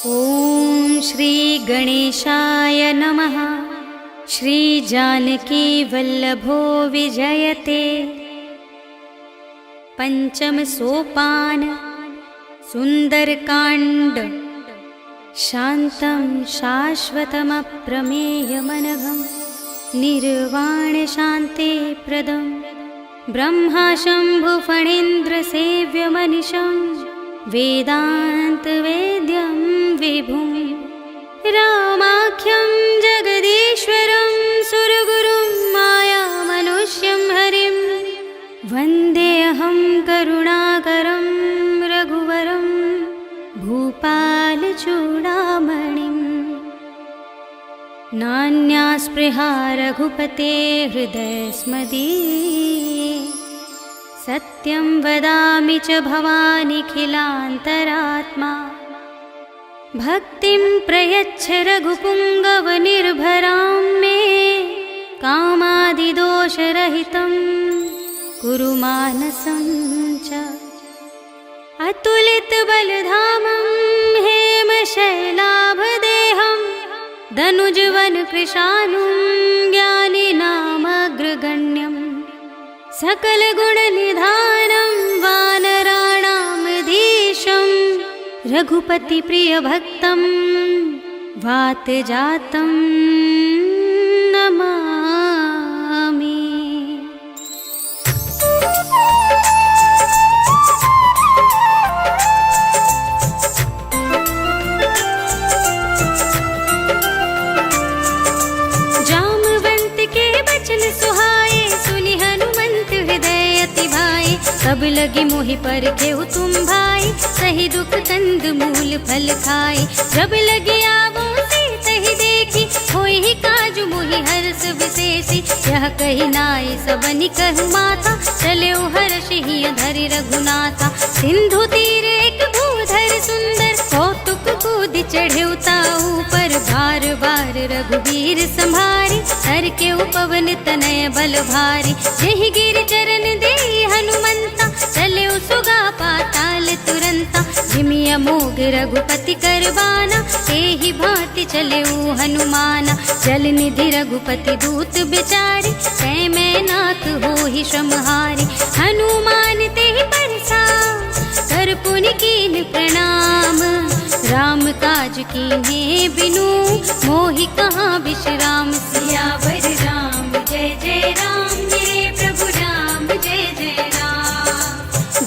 ॐ श्री गणेशाय नमः। श्री जानकी वल्लभो विजयते। पंचम सोपान सुंदरकांड। शांतं शाश्वतमप्रमेयमनघं निर्वाण शांति प्रदं ब्रह्मा शंभु फणीन्द्र सेव्यमनिशं वेदांत वेद्यं विभुं रामाख्यं जगदीश्वरं सुरगुरुं मायामनुष्यं हरिं वन्देऽहं करुणाकरं रघुवरं भूपालचूडामणिं। नान्या स्पृहा रघुपते हृदयस्मदीये सत्यं वदामि च भवानिखिलान्तरात्मा। भक्तिं प्रयच्छ रघुपुङ्गवनिर्भरां मे कामादिदोषरहितं कुरु मानसं च। अतुलितबलधामं हेमशैलाभदेहं दनुजवनकृशानुं ज्ञानिनामग्रगण्यं सकलगुणनिधानं वानराणामधीशं रघुपतिप्रियभक्तं वातजातं नमामि। सब लगी मोहि पर केहु तुम भाई, सही दुख कंद मूल फल खाई। जब लगी आवो सही देखी, होई ही काजु मोहि हर्ष विशेषी। यह कही नाई सबनि कहु माता, चले हर्ष ही धरि रघुनाथा। सिंधु तीर एक भूधर सुंदर, कौतुक कूद चढ़े ताऊ पर। बार बार रघुवीर संभारी, सर के उपवन तनय बल भारी। यही गिर चरण दे हनुमंता, चले सुगा पाताल तुरंता। जिमि अमोघ रघुपति करबाना, तेहि भांति चले हनुमाना। जल निधि रघुपति दूत बिचारी, तै मैं नाथ होहि श्रमहारी। हनुमान तेहि परसा, कर पुनि कीन प्रणाम। राम काज कीन्हे बिनु, मोहि कहाँ विश्राम। सियावर राम जय जय राम, मेरे प्रभु राम जय जय राम।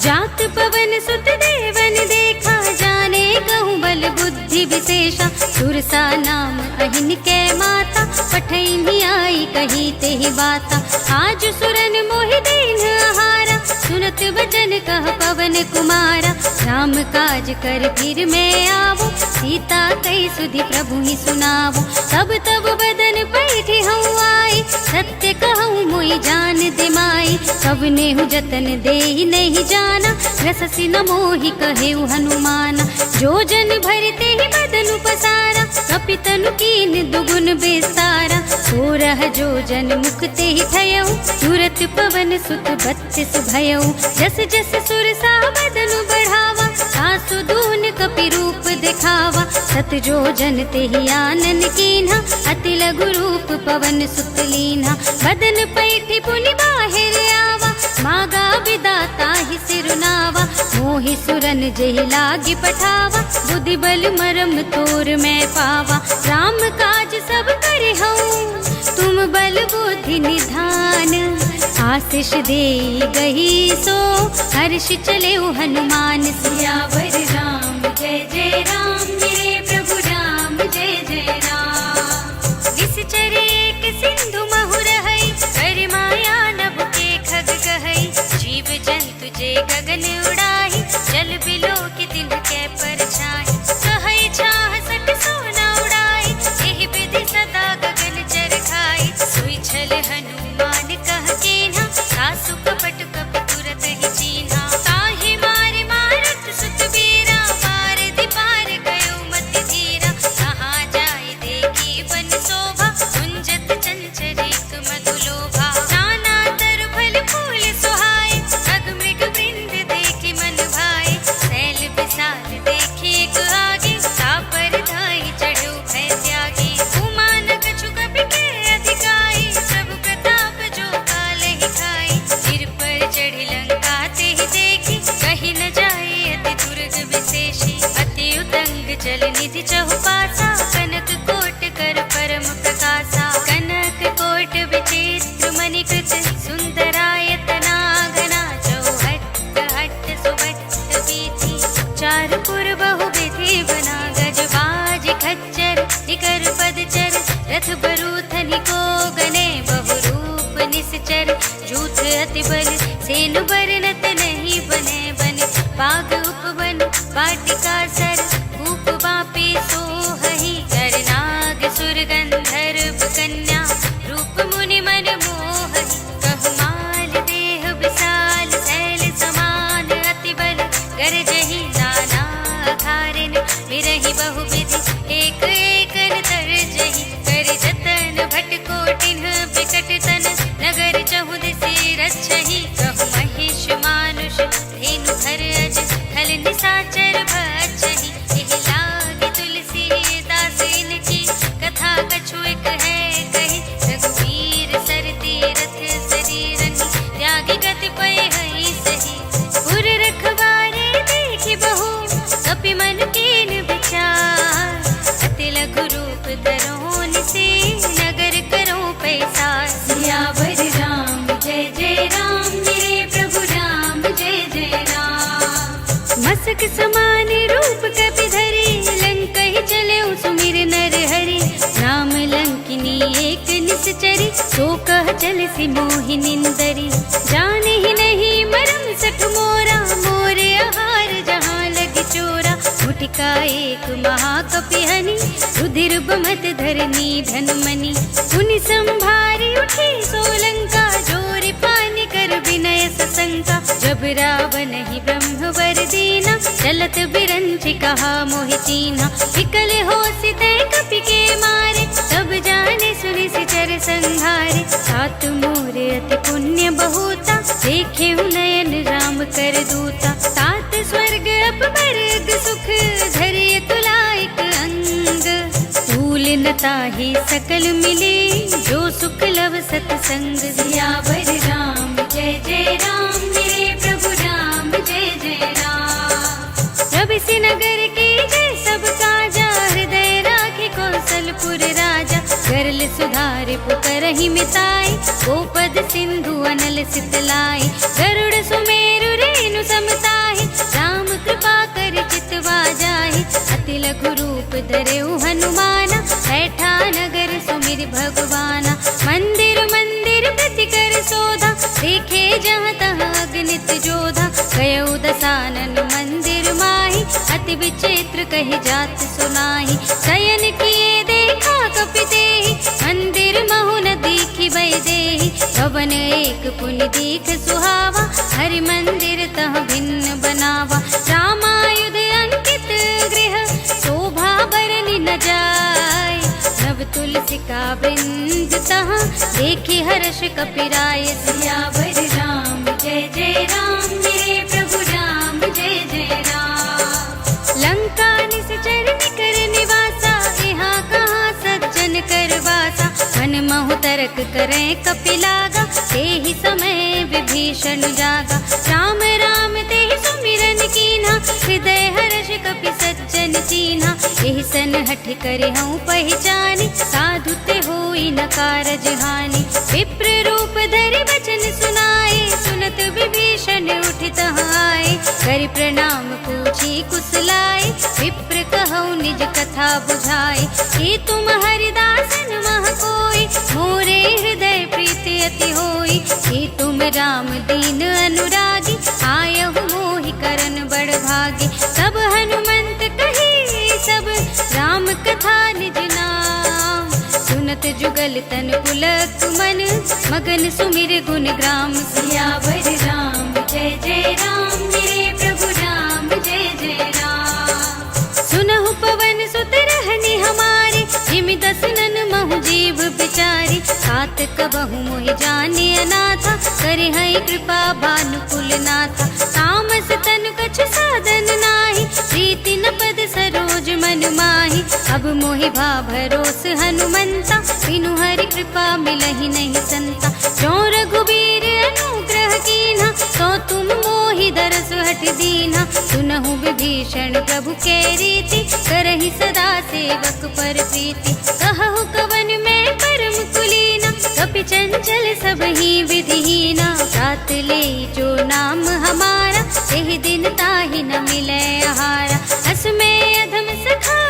जात पवन सुत देवन देखा, जाने कहूँ बल बुद्धि विशेषा। सुरसा नाम अहिन कै माता, पठैनी आई कही तेहि बाता। आज सुरन मोहि दीन आहारा, सुनत बचन कह पवन कुमारा। राम काज कर फिर मैं आवो, सीता कई सुधि प्रभु ही सुनावो। तब तब बदन पैठी हूँ आई, सत्य कहूँ मोहि जान दिमाई। कब नेहु जतन देहि नहीं जाना, रससि न मोहि कहेउ हनुमाना। जो जन भरते ही बदन पसारा, कपितनु कीन दुगुन विस्तारा। सोरह जो जन मुखते ही थयऊ, तुरत पवन सुत 32 भयऊ। जस जस सुरसा बदन बढ़ावा, सासु दून कपि रूप दिखावा। सत जो जन तेहि आनन कीन्हा, अति लघु रूप पवन सुत लीन्हा। बदन पैठी पुनि बाहिर आवा, मागा विदाता ही सिरुनावा। मोहि सुरन जेहि लागी पठावा, बुद्धि बल मरम तोर मैं पावा। राम काज सब करे हूँ, तुम बल बुद्धि निधान। आशीष दे गही सो, हर्ष चले हनुमान। सियावर राम जय जय राम, मेरे प्रभु राम जय जय राम। निश्चर एक सिंधु महु रहै, कर माया नभ के खग गहै। जीव जंतु जे गगन उड़ाही, जल बिलो के दिन के परछाई। कहै छाह सट सोना उड़ाई, एहि विधि सदा गगन चर खाई। सोई छल हनुमान कह केन्हा, सासु कपट कपि तुरत ही चीन्हा। ताहि मारे मारत सुत बीरा, चल निधि चहुपासा, कनक कोट कर परम प्रकाशा। कनक कोट विचित्र मणिकृत, सुंदरायतना घना। चौहट्ट हट्ट सुभट्ट वीथि, चार पुर बहु विधि बना। गजबाज खच्चर निकर पदचर, रथ बरूथ निको गने। बहुरूप निश्चर, जूथ अति बल, सेनु बरनत नहीं बने। बन बाग उपवन, वाटिका सर, कूप बापे सोहहि। कर नाग सुर गंधर्व कन्या, रूप मुनि मन मोहहि। कहमाल देह विशाल, शैल समान अति बल। गरजहि नाना अखारिन, विरहि बहुविधि, एक एकन तरजहि। कर जतन भट कोटिन बिकट तन, नगर चहु दिसि रक्षहि। कहु महिष मानुष, धेनु खर अज, खल निशाचर भक्षहि। एहि लागी तुलसीदास इनकी, कथा कछु एक है कही। रघुवीर सर तीरथ शरीरन, त्यागी गति पय हहि सही। पुर रखवारे देखि बहु, कपि मन कीन विचार। अति लघु रूप धरो निसे, नगर करो पैसार। सियावर राम जय जय राम, मेरे प्रभु राम जय जय राम। मसक समान रूप कपि धरे, लंकहि चले सुमिर नर हरि। राम लंकिनी एक निश्चरी, सो कह चल सि मोहि निंदरी। जाने ही नहीं मरम सठ मोरा, मोरे आहार जहाँ लग चोरा। मुटिका एक महाकपि हनि, रुधिर बमत धरनी धन मनि। पुनि संभारी उठी सोलंका, जोरि पानि कर विनय सशंका। जब रावण ही ब्रह्म वर दीना, चलत बिरंचि कहा मोहि चीन्हा। विकल होसि तै कपि के मारे, तब जाने सुनि सिचर संहारे। सात मोर अति पुण्य बहुता, देखे नयन राम कर दूता। सात स्वर्ग अपवर्ग सुख, धरिय तुलाइक अंग। फूल न ताहि सकल मिले, जो सुख लव सतसंग। सियावर राम जय जय राम, मेरे प्रभु राम जय जय राम। रवि नगर के जय सब काजा, हृदय राखि कौशलपुर राजा। गरल सुधारि पुकारहि मिताई, गोपद सिंधु अनल सितलाई। गरुड़ सुमेरु रेणु समताहि, राम कृपा कर चितवा जाहि। अति लघु रूप धरेउ हनुमाना, बैठा नगर सुमिर भगवाना। मंदिर मंदिर प्रति कर सोधा, देखे जहाँ तहाँ अगणित जोधा। गयउ दसानन मंदिर माहि, अति विचित्र कहि जात सुनाहि। शयन किए देखा कपि तेहि, मंदिर महु न दीखि वैदेहि। भवन एक पुनि दीख सुहावा, हरि मंदिर तह भिन्न बनावा। रामायुध अंकित गृह, शोभा बरनि न जाय। नव तुलसी का वृंद तहाँ, देखि हर्ष कपिराय। सियावर राम जय जय राम, मेरे प्रभु राम जय जय राम। लंका निश्चर निकर निवासा, यहाँ कहाँ सज्जन कर वासा। मन महु तरक करें कपि लागा, तेहि समय विभीषण जागा। राम राम तेहि सुमिरन कीन्हा, हृदय हर्ष कपि सज्जन चीन्हा। एहि सन हठ करे हूँ पहचानी, साधु ते होई न कारज हानि। विप्र रूप धरि वचन सुनाए, सुनत विभीषण उठि तहाँ आए। करि प्रणाम पूछी कुशलाए, विप्र कहौ निज कथा बुझाए। कि तुम हरिदासन मह कोई, मोरे हृदय प्रीति अति होई। कि तुम राम दीन अनुरागी, आयहु मोहि करन बड़ भागी। सब हनुमंत कही सब, राम कथा निज नाम। सुनत जुगल तन पुलक मन, मगन सुमिर गुण ग्राम। सियावर राम जय जय राम, मेरे प्रभु राम जय जय राम। सुनहु पवन सुत रहनि हमारे, जिमि दसनन महु जीव बिचारी। सात कबहु मोहि जाने अनाथा, करे हई कृपा भानुकुल नाथा। तामस तन कछु साधन नाही, प्रीति न पद सरोज मन माहि। अब मोहि भा भरोस हनुमंता, बिनु हरि कृपा मिलहि नहीं संता। जो रघुबीर अनुग्रह कीन्हा, तो तुम मोहि दरस हठ दीन्हा। सुनहु विभीषण प्रभु के रीति, करहि सदा सेवक पर प्रीति। कहु कवन मैं परम कुलीना, कपि चंचल सब ही विधिहीना। जात ले जो नाम हमारा, तेहि दिन ताहि न मिलै आहारा। अस में अधम सखा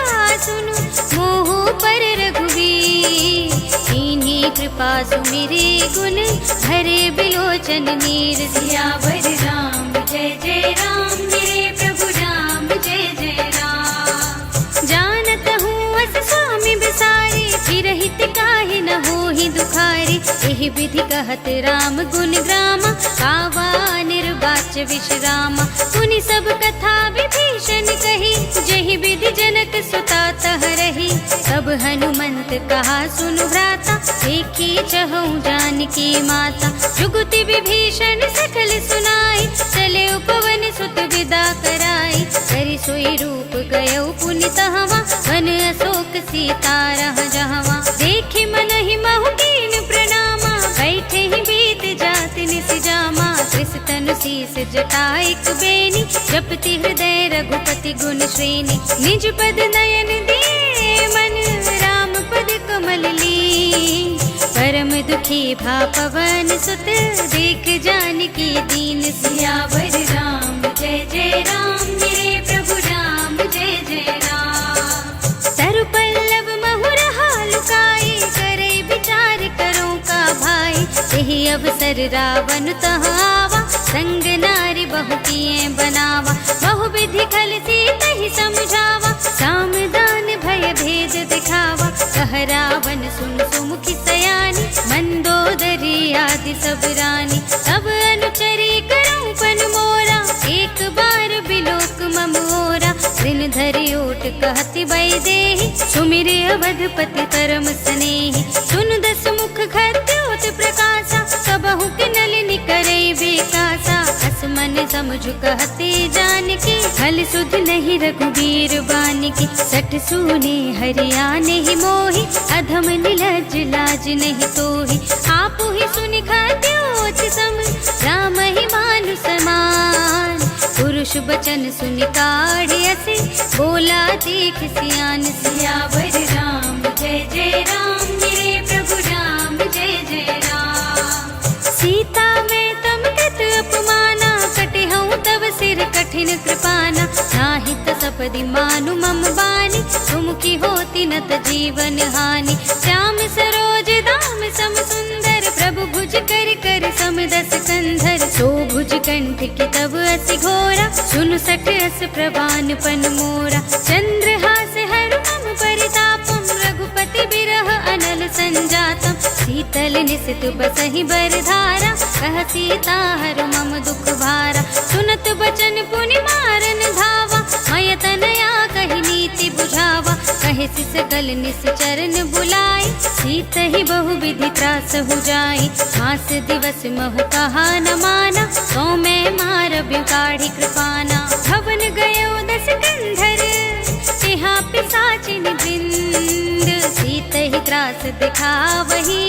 सुनु, मोहु पर रघुवीर। कीन्ही कृपा सुमिरि गुण, भरे बिलोचन नीर। सियावर राम जय जय राम, मेरे प्रभु राम जय जय राम। जानत हूँ अस स्वामी बिसारी, फिरहित काहि न होहि दुखारी। एहि विधि कहत राम गुण ग्रामा, कावा निर्वाच विश्रामा। सुनि सब कथा विभीषण कही, जहि विधि जनक सुता तह रही। तब हनुमंत कहा सुनु भ्राता, देखी चहु जानकी माता। जुगति विभीषण सकल सुनाई, चले उपवन सुत विदा कराई। करि सोई रूप गयो पुनि तहवा, वन अशोक सीता रह जहवा। देखि मनहि महु कीन प्रणामा, बैठे ही बीत जात निस जामा। त्रिस तनु शीस जटाइक बेनी, जपति हृदय रघुपति गुण श्रेणी। निज पद नयन दिए मन, राम पद कमल लीन। परम दुखी भा पवन सुत, देख जानकी दीन। सियावर राम जय जय राम, मेरे प्रभु राम जय जय राम। तरु पल्लव महुर हालुकाई, करे विचार करो का भाई। यही अवसर रावण तह आवा, संग नारी बहु किए बनावा। बहु विधि खल सीता ही समझावा, साम दान भय भेद दिखावा। कह रावण सुन सुमुखी सयानी, मंदोदरी आदि सब रानी। तब अनुचरी करऊं पन मोरा, एक बार बिलोक मम ओरा। दिन धरि ओट कहति वैदेही, सुमिरे अवधपति परम स्नेही। सुन दस मुख खद्योत प्रकाशा, सबहु के नलिनी करे बेकासा। अस मन समझु कहते जानकी, हल सुध नहीं रघुबीर बानिकी। सठ सूने हरिया नहीं मोहि, अधम निलज लाज नहीं तोहि। आपु ही सुनि खद्योत सम, राम ही मानु समान। पुरुष बचन सुनि काढ़ असे, बोला देख सियान। सियावर राम जय जय राम, मेरे प्रभु राम जय जय राम। सीता में तम कत अपमाना, कटिहऊँ तब सिर कठिन कृपाना। नाहित सपदि मानु मम बानी, तुम की होती न त जीवन हानि। श्याम सरोज दाम सम सुंदर, प्रभु भुज कर कर सम दस कंधर। सो भुज कंठ की तब अस घोरा, सुनु सठ अस प्रवान पन मोरा। चंद्रहास हर मम परितापम, रघुपति बिरह अनल संजातम। शीतल निसित बसहि बरधारा, कह सीता हर मम दुख भारा। सुनत बचन पुनि मारन धावा, मय तनया कहि नीति बुझावा। कहे सकल निश्चरण बुलाई, सीत ही बहु विधि त्रास हो जाई। मास दिवस महु कहा न माना, तो मैं मार बिगाड़ी कृपाना। भवन गयो दस कंधर, तिहा पिशाचिन बिंद। सीत ही त्रास दिखावही,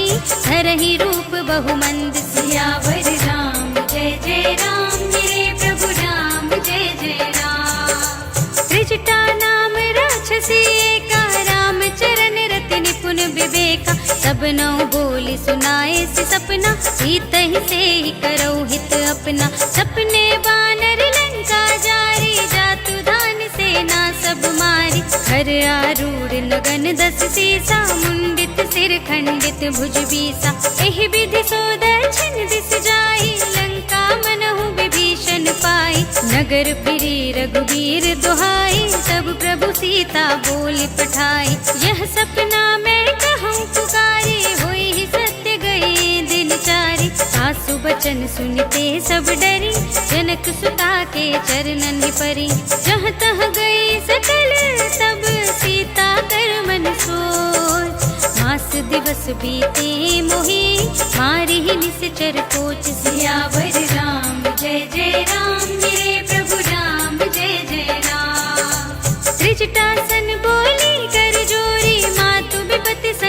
धरहि रूप बहुमंद। सियावर राम जय जय राम, मेरे प्रभु राम जय जय राम। त्रिजटा नाम राक्षसी एका, राम चरण रति निपुण विवेका। सब नौ बोली सुनाए से सपना, सीत ही से ही करो हित अपना। सपने बानर लंका जारी, जातु धान सेना सब मारी। हर आरूढ़ लगन दस सीसा, मुंडित सिर खंडित भुज बीसा। एहि विधि सो दक्षिण दिस जाई, लंका मनहु विभीषण पाई। नगर फिरी रघुबीर दुहाई, तब प्रभु सीता बोली पठाई। यह सपना मैं कहूँ पुकारी, होई ही सत्य गए दिन चारी। सासु बचन सुनते सब डरी, जनक सुता के चरणन परी। जहाँ तह गई सकल तब, सीता कर मन सोच। मास दिवस बीते मोहि, मारी ही निश्चर कोच। सियावर राम जय जय राम, मेरे प्रभु राम जय जय राम। त्रिजटासन बोली कर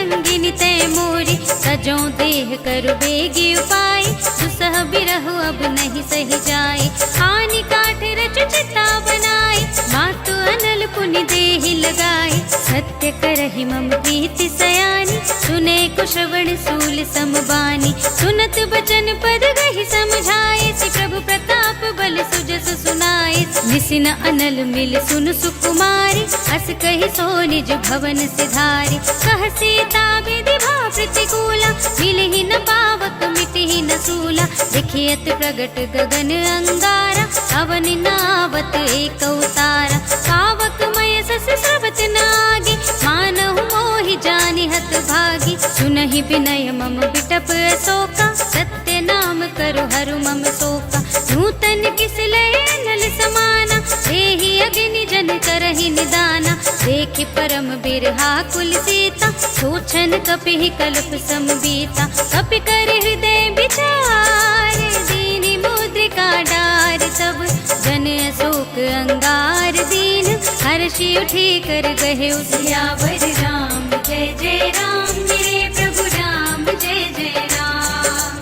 संगिनी तय मोरी, सजो देह करु बेगी उपाय, दुसह बिरहु अब नहीं सही जाए। हानि काठ रचु चिता बनाए, मातु अनल पुनि देहि लगाए। सत्य करहि मम प्रीति सयानी, सुने को श्रवण सूल समबानी। सुनत बचन पद गहि समझाए, श्री प्रभु प्रताप बल सुजस सुनाए। निसिन अनल मिल सुन सुकुमारी, अस कहि सो निज भवन सिधारी। कह सीता विधि भा प्रतिकूला, मिलहि न पावक मिटहि न सूला। देखियत प्रगट गगन अंगारा, अवन नावत एक अवतारा। पावक मय सस स्रवत नागी, मानहु मोहि जानि हत भागी। सुनहि विनय मम बिटप अशोका, सत्य नाम करु हरु मम शोका। नूतन किस लय अनल समाना, देहि अग्नि जन करहि निदाना। देखि परम बिरहा कुल सीता, सोचन कपिहि कल्प समबीता। कपि कर हृदय विचार, दीनि मुद्रिका डार। सब जन अशोक अंगार दीन, हर्षि उठी कर गहे सियावर राम। जय जय राम मेरे प्रभु राम, जय जय राम।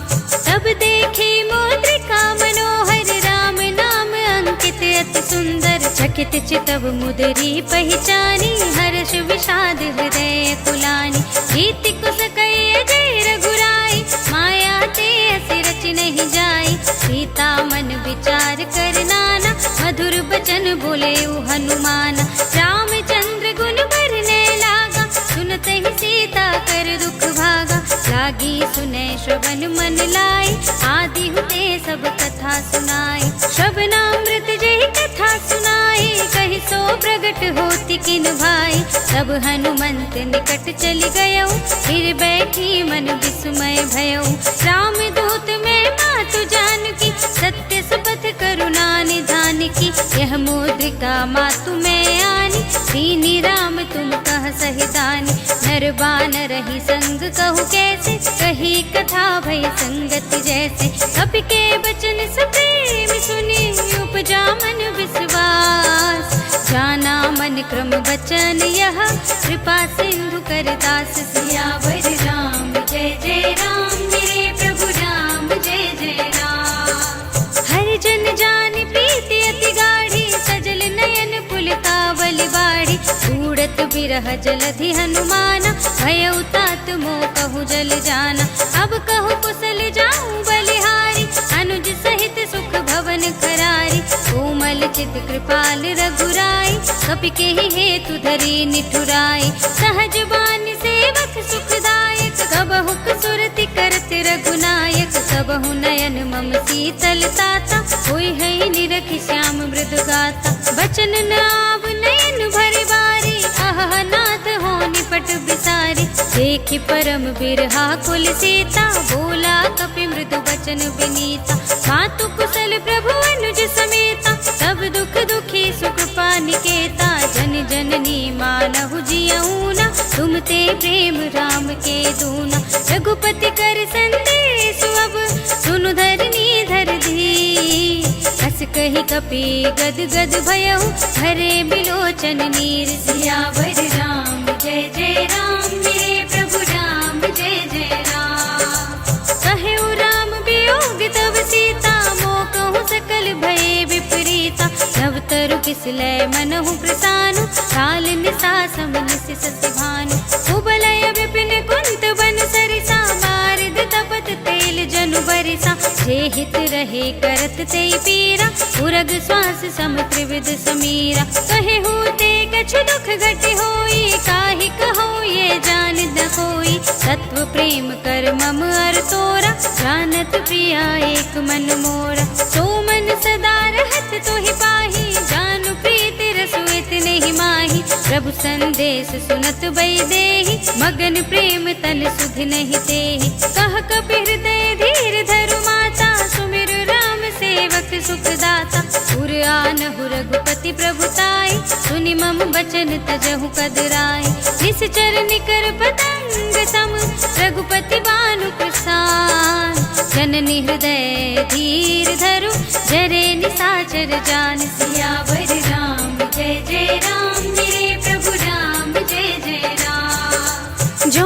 तब देखे मुद्रिका मनोहर, राम नाम अंकित अति सुंदर। चकित चितव मुदरी पहचानी, हर्ष विषाद हृदय कुलानी। रीति कुस कहिए जय रघुराई, माया ते अस रच नहीं जाई। सीता मन विचार कर नाना, मधुर बचन बोले हनुमान। रामचंद्र गुण बरने लागा, सुनते ही सीता कर दुख भागा। लागी सुने श्रवण मन लाई, आदि हुते सब कथा सुनाई। श्रवणामृत जय कथा सुनाई, कहि सो प्रगट होति किन भाई। तब हनुमंत निकट चली गयो, फिर बैठी मन विस्मय भयो। राम दूत में मातु जानकी, सत्य सुपथ करुणा निधान की। यह मुद्रिका मातु में आनी, दीनी राम तुम कह सहितानी। नर बानर रही संग कहु कैसे, कही कथा भई संगति जैसे। कपि के बचन सप्रेम सुनी, उपजा मन विश्वास। जाना मन क्रम बचन यह, कृपा सिंधु कर दास। सियावर राम जय जय राम मेरे प्रभु राम, जय जय राम। हर जन जान प्रीति अति गाढ़ी, सजल नयन पुलकावली बाढ़ी। उड़त बिरह जलधि हनुमाना, भयउ तात मोह कहु जल जाना। अब कहु कुशल जाऊं बलिहारी, अनुज सहित सुख भवन करारी। कोमल चित कृपाल रघुराई, कपि केहि हेतु धरी निठुराई। सहज बान सेवक सुखदायक, कबहु सुरति करत रघुनायक। सबहु नयन मम शीतल ताता, होय है निरखि श्याम मृदु गाता। बचन न आव नयन भरि बारी, आह नाथ हो निपट बिसारी। देखि परम बिरहा कुल सीता, बोला कपि मृदु बचन विनीता। मातु कुशल प्रभु अनुज समेता, सब दुख दुखी सुख पानिकेता। जन जननी मानहु जियऊना, तुम ते प्रेम राम के दूना। रघुपति कर संदेश अब, सुनु धरनी धर धी। हस कहि कपि गद गद भयउ, भरे बिलोचन नीर। सियावर राम जय जय राम मेरे प्रभु राम, जय जय राम। कहु राम वियोग तब सीता, मोह कहु सकल भये विपरीता। नव तरु किस लय मनहु प्रसानु, काल निसा सम निसि सति भानु। कुबलय विपिन कुंत बन सरिसा, मारद तपत तेल जनु बरिसा। जे हित रहे करत ते पीरा, उरग श्वास सम त्रिविध समीरा। कहे होते कछु दुख घट होई, काहि कहो ये जान न कोई। तत्व प्रेम कर मम अर तोरा, जानत प्रिया एक मन मोरा। सो मन सदा रहत तोहि पाही, जानु प्रीति रसु इतने ही माही। प्रभु संदेश सुनत बई देहि, मगन प्रेम तन सुध नहीं तेहि। कह कपि हृदय धीर धरु माता, सुमिर राम सेवक सुखदाता। पुर आनहु रघुपति प्रभुताई, सुनि मम बचन तजहु कदराई। निश्चर निकर पतंग सम, रघुपति बानु प्रसान। जननी हृदय धीर धरु, जरे निसाचर जान। सियावर राम जय जय राम मेरे प्रभु राम, जय जय राम। जो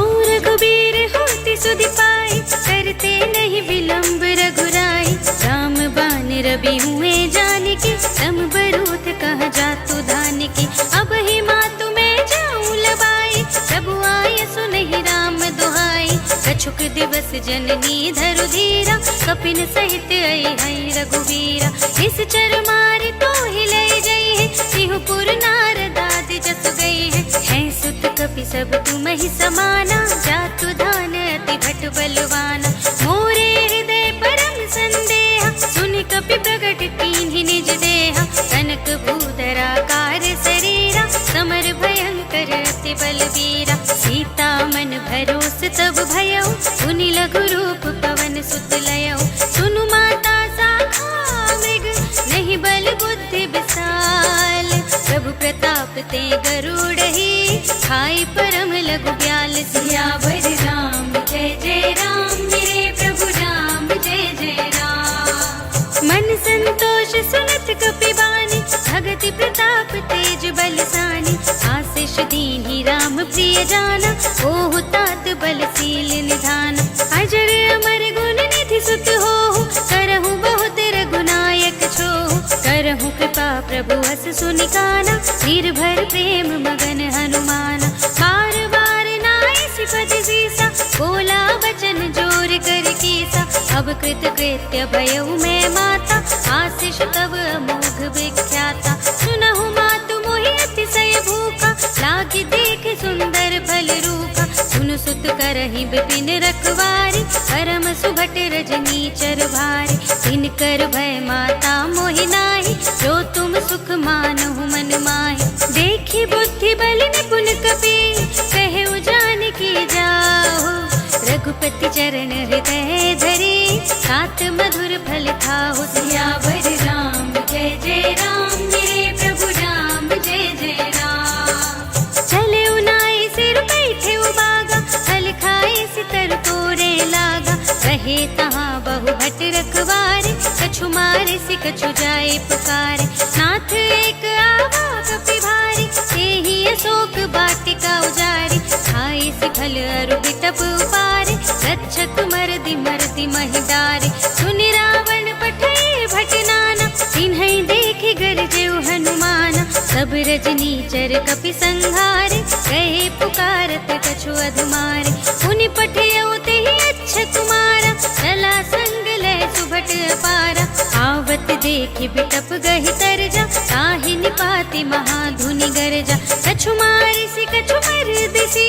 सुख दिवस जननी धरु धीरा, कपिन सहित आई है रघुवीरा। इस चर मारी तो ही ले जई है, सिंहपुर नारदादि जस गई है सुत कपि सब तुम ही समाना, जातु दान अति भट बलवाना। मोरे हृदय परम संदेहा, सुनि कपि प्रगट कीन्हि निज देहा। कनक भूधरा कार शरीरा, समर भयंकर अति बलवीरा। सीता मन भरोस तब भयउ, सुनि लघु रूप पवन सुत लयउ। सुनु माता शाखा मृग, नहीं बल बुद्धि विशाल। प्रभु प्रताप ते गरुड़हि, खाई परम लघु ब्याल। सियावर राम जय जय राम, मेरे प्रभु राम जय जय राम। मन संतोष सुनत कपि बानी, भगति प्रताप तेज बलसानी। आशीष दीन्हि राम प्रिय जाना, ओहु तात बलशील निधान। अजर अमर गुण निधि सुत होहु, करहु बहुत रघुनायक छोहु। करहु कृपा प्रभु हस सुनि काना, निर्भर प्रेम मगन हनुमाना। बार बार नाइ पद सीसा, बोला बचन जोर कर कीसा। अब कृत कृत्य भयउ मैं माता, आशीष तब अमोघ विख्याता। सुनहु मातु मोहि अतिशय भूखा, लागी देख सुंदर फल रूपा। सुन सुत करहि विपिन रखवारी, परम सुभट रजनी चर भारी। तिनकर भय माता मोहि नाहि, जो तुम सुख मानहु मन माहि। देखि बुद्धि बल निपुण कपि, कहु जानकी जाहु। रघुपति चरण हृदय धरे, सात मधुर फल खाहु। सियावर राम जय जय राम, मेरे प्रभु राम जय जय राम। चले उनाई सिर बैठे उबागा, फल खाए सितर तोरे लागा। रहे तहाँ बहु भट रखवारे, कछु मारे सि कछु जाए पुकारे। नाथ एक आवा कपि भारी, तेहि अशोक वाटिका उजारी। खाए सि फल अरु बिटप उपारे, रक्षक मरदि महि डारे। सुनि रावण पठे भट नाना, तिन्है देखि गरजेउ हनुमाना। सब रजनी चर कपि संहारे, गए पुकारत कछु अधुमारे। पुनि पठियउ तेहि अच्छ कुमारा, चला संग लय सुभट अपारा। आवत देखि बिटप गहि तरजा, ताहि निपाति महाधुनि गरजा। कछु मारि सि कछु मरदिसी,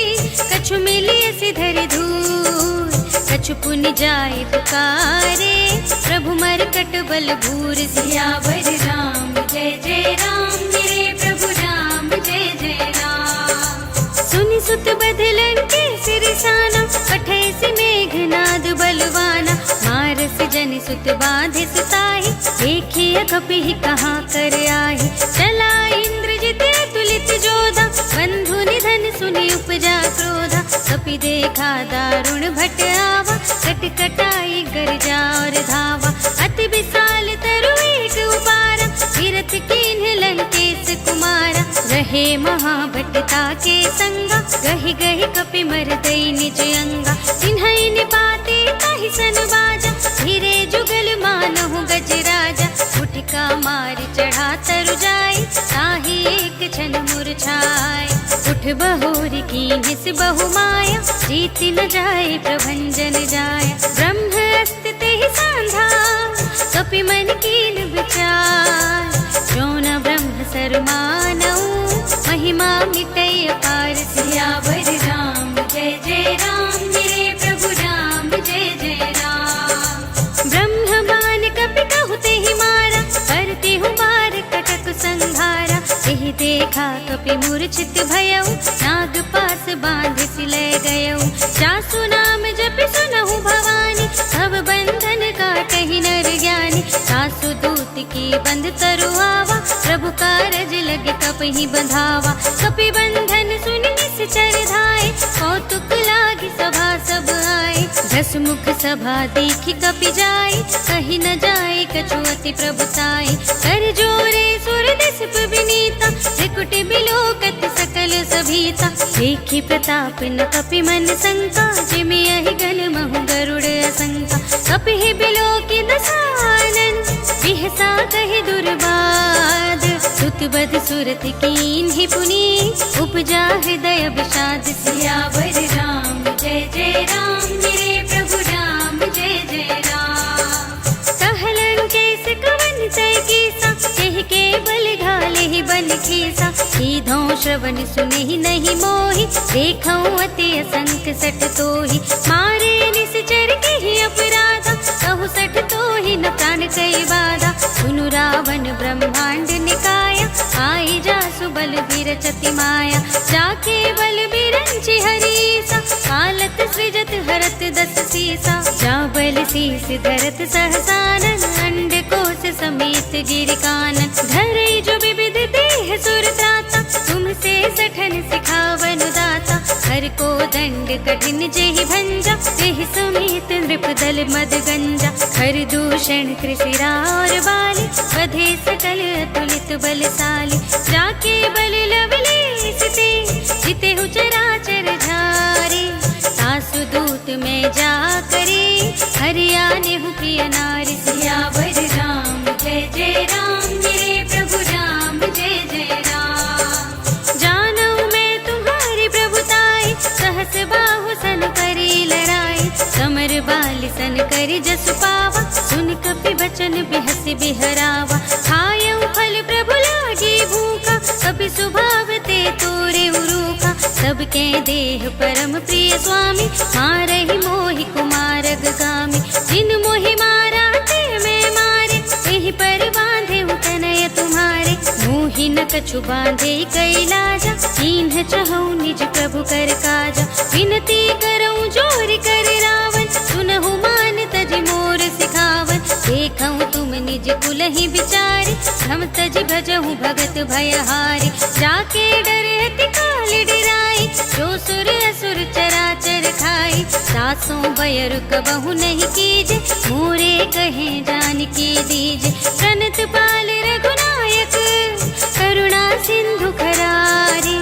कछु मिलिय सि धरि धूर। कछु पुनि जाय पुकारे, प्रभु मरकट बल भूर। सियावर राम जय जय राम, मेरे प्रभु राम जय जय राम। सुनि सुत बदलन के सिरसाना, पठै सि मेघनाद बलवाना। मारस जनि सुत बाँधे सुताहि, देखिए कपि कहाँ कर आहि। चला इंद्रजित अतुलित जोधा, बंधु निधन सुनि उपजा क्रोधा। कपि देखा दारुण भट आवा, कट कटाई गरजा और धावा। अति विशाल तरु एक उपारा, तीरथ कीन्ह लंकेश कुमारा। रहे महाभटता के संगा, गहि गहि कपि मरदई निज अंगा। तिन्है निपाते ताहि सन बाजा, धीरे जुगल मानहु गजराजा। उठिका मारि चढ़ा तरु जाय, ताहि एक क्षण मुरझाय। उठ बहोरी कीन्ह सि बहु माया, जीति न जाय प्रभंजन जाय। ब्रह्म अस्ति तेहि सांधा, कपि मन कीन विचार। जो न ब्रह्म सर मानऊ, महिमा मिटै अपार। सियावर राम जय जय राम, मेरे प्रभु राम जय जय राम। ब्रह्म बान कपि कहु तेहि मारा, करते हूँ बार कटक संघारा। एहि देखा कपि मूर्छित भयउ, नाग पास बांध सि लय गयउ। जासु नाम जपि सुनहु भवानी, सब बंधन काटहि नर ज्ञानी। सासु दूत की बंध तरु आवा, प्रभु कारज लगे कपहि बंधावा। कपि बंधन सुनि निश्चर धाय, कौतुक लागी सभा सब आए। दस मुख सभा देखि कपि जाय, कहि न जाय कछु अति प्रभुताय। कर जोरे सुर दिसप विनीता, त्रिकुटि बिलोकत सकल सभीता। देखि प्रताप न कपि मन शंका, जिमि यहि गन महु गरुड़ असंका। कपि बिलोकि दसानन, बिहसा कहि दुर्बाद। सुत बध सुरत कीन्हि पुनि, उपजा हृदय विषाद। सियावर राम जय जय राम, मेरे श्रवण सुने नहीं मोहि, देखऊं अति असंख सठ तोहि। मारे निश्चर के ही अपराधा, कहु सठ तोहि न प्राण कई बाधा। सुनु रावण ब्रह्मांड निकाया, आई जासु बल विरचति माया। जाके बल बिरंचि हरीसा, कालत सृजत हरत दस सीसा। जा बल शीस धरत सहसानन, अंड कोश समेत गिर कानन। धरई जो विविध देह सुर त्राता, तुमसे सठन सिखावन दाता। हर को दंड कठिन जेहि भंजा, तेहि समेत नृप दल मद गंजा। हर दूषण कृषिरा और बाली, बधे सकल अतुलित बलशाली। जाके बल लवलेश ते, जितेहु चराचर झारे। सासु दूत में जा करे, हरियाने हूँ प्रिय नारी। सियावर राम जय जय राम, मेरे प्रभु राम जय जय राम। जानऊ मैं तुम्हारी प्रभुताई, सहस बाहु सन करी लड़ाई। समर बाल सन करी जसु पावा, सुन कपि बचन बिहसि बिहरावा। खायऊ फल प्रभु लागी भूखा, कपि स्वभाव ते तोरे उरूखा। सबके देह परम प्रिय स्वामी, मारहि मोहि कुमारग गामी। जिन मोहि मारा ते मैं मारे, एहि पर बांधे तनय तुम्हारे। मोहि न कछु बांधे कैलाजा, कीन्ह चहु निज प्रभु कर काजा। विनती करऊं जोर कर रावण, सुनहु मान तज मोर सिखावन। देखऊं तुम निज कुलहि बिचारे, हम तज भजहु भगत भयहारी। जाके डरति काल डराई, जो सुर असुर चराचर खाई। सासों बयर कबहु नहीं कीजे, मोरे कहे जानकी दीजे। प्रणत पाल रघुनायक, करुणा सिंधु खरारी।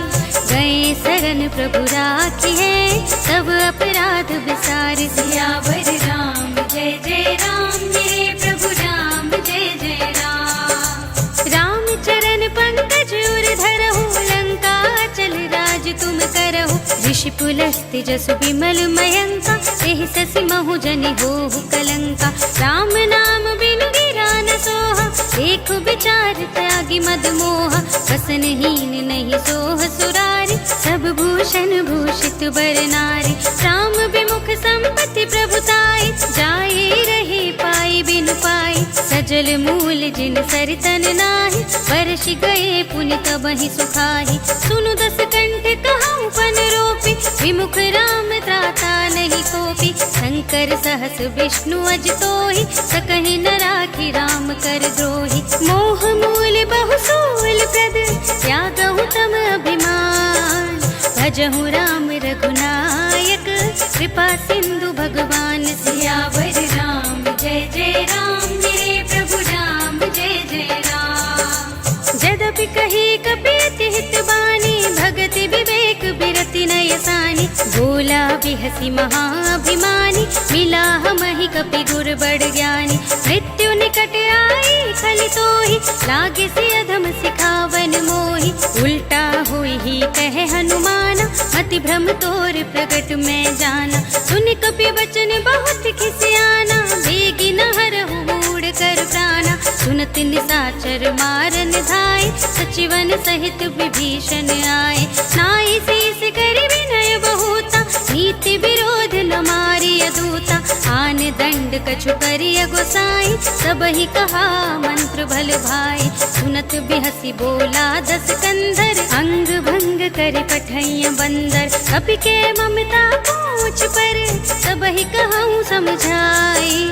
गए शरण प्रभु राखिए, सब अपराध विसार। सियावर राम जय जय राम, मेरे प्रभु राम जय जय राम। राम चरण पंकज उर धरहु, लंका चल राज तुम करहु। ऋषि पुलस्त्य जसु विमल मयंका, तेहि ससि महु जनि होहु कलंका। राम नाम बिनु गिरा न सोहा, देखु विचार त्यागी मद मोहा। वसनहीन नहीं सोह सुरारी, सब भूषण भूषित बर नारी। राम विमुख संपत्ति प्रभुताई, जाए रहे पाई बिनु पाई। सजल मूल जिन सरितन नाही, वर्ष गए पुनि तबहि सुखाही। सुनु दस कंठ कहऊँ पन रोपी, विमुख राम त्राता नहीं कोपी। शंकर सहस विष्णु अज तोहि, सकहि न राखी राम कर द्रोही। मोह मूल बहु सूल प्रद, त्यागहु तम अभिमान। भजहु राम रघुनायक, कृपा सिंधु भगवान। सियावर राम जय जय राम, मेरे प्रभु राम जय जय राम। जदपि कही कपीति हित बानी, भगति विवेक बिरति नय सानी। बोला बिहसी महाभिमानी, मिला हमहि कपि गुर बड़ ज्ञानी। मृत्यु निकट आई खलि तोहि, लागे से अधम सिखावन मोहि। उल्टा हुई ही कहे हनुमाना, अति भ्रम तोर प्रगट में जाना। सुन कपि बचन बहुत खिसियाना, बेगी न हरहु मूढ़ कर प्राणा। सुनत निशाचर मारन धाय, सचिवन सहित विभीषण आए। नाई शीस करि विनय बहुता, नीति विरोध न मारिय दूता। आन दंड कछु करिय गोसाई, सबहि कहा मंत्र भल भाई। सुनत बिहसी बोला दस कंधर, अंग भंग कर पठैय बंदर। कपि के ममता पूछ पर, सबहि कहूँ समझाई।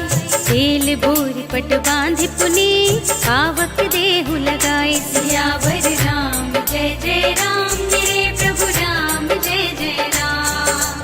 तेल भूरि पट बांधि पुनी, पावक देहु लगाई। सियावर राम जय जय राम, मेरे प्रभु राम जय जय राम।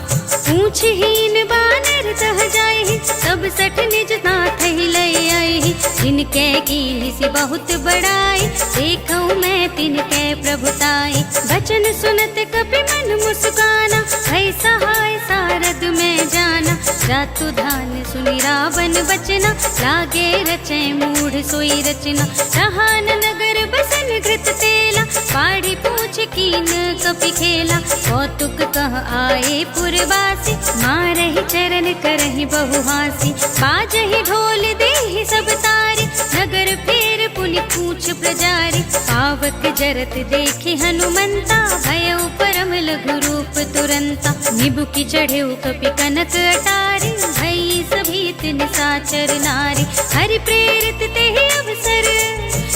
पूछहीन बानर तह जाहि, सब सठ निज नाथ ही लय आई। जिनके कीन्हि सि बहुत बड़ाई, देखऊँ मैं तिनके प्रभुताई। बचन सुनत कपि मन मुस्काना, भय सहाय सारद में जाना। जातु धान सुनि रावण बचना, लागे रचे मूढ़ सोई रचना। रहा न नगर बसन घृत तेला, पाड़ी पूछ कीन कपि खेला। कौतुक कह आए पुरवासी, मारहि चरण करहि बहु हासी। बाजहि ढोल देहि सब तारे, नगर फेर मुनि पूछ प्रजारी, पावक जरत देखे हनुमंता, भयउ परम लघु रूप तुरंता। निबुकि चढ़ेउ कपि कनक अटारी, भई सभीत निसाचर नारी। हरि प्रेरित तेहि अवसर,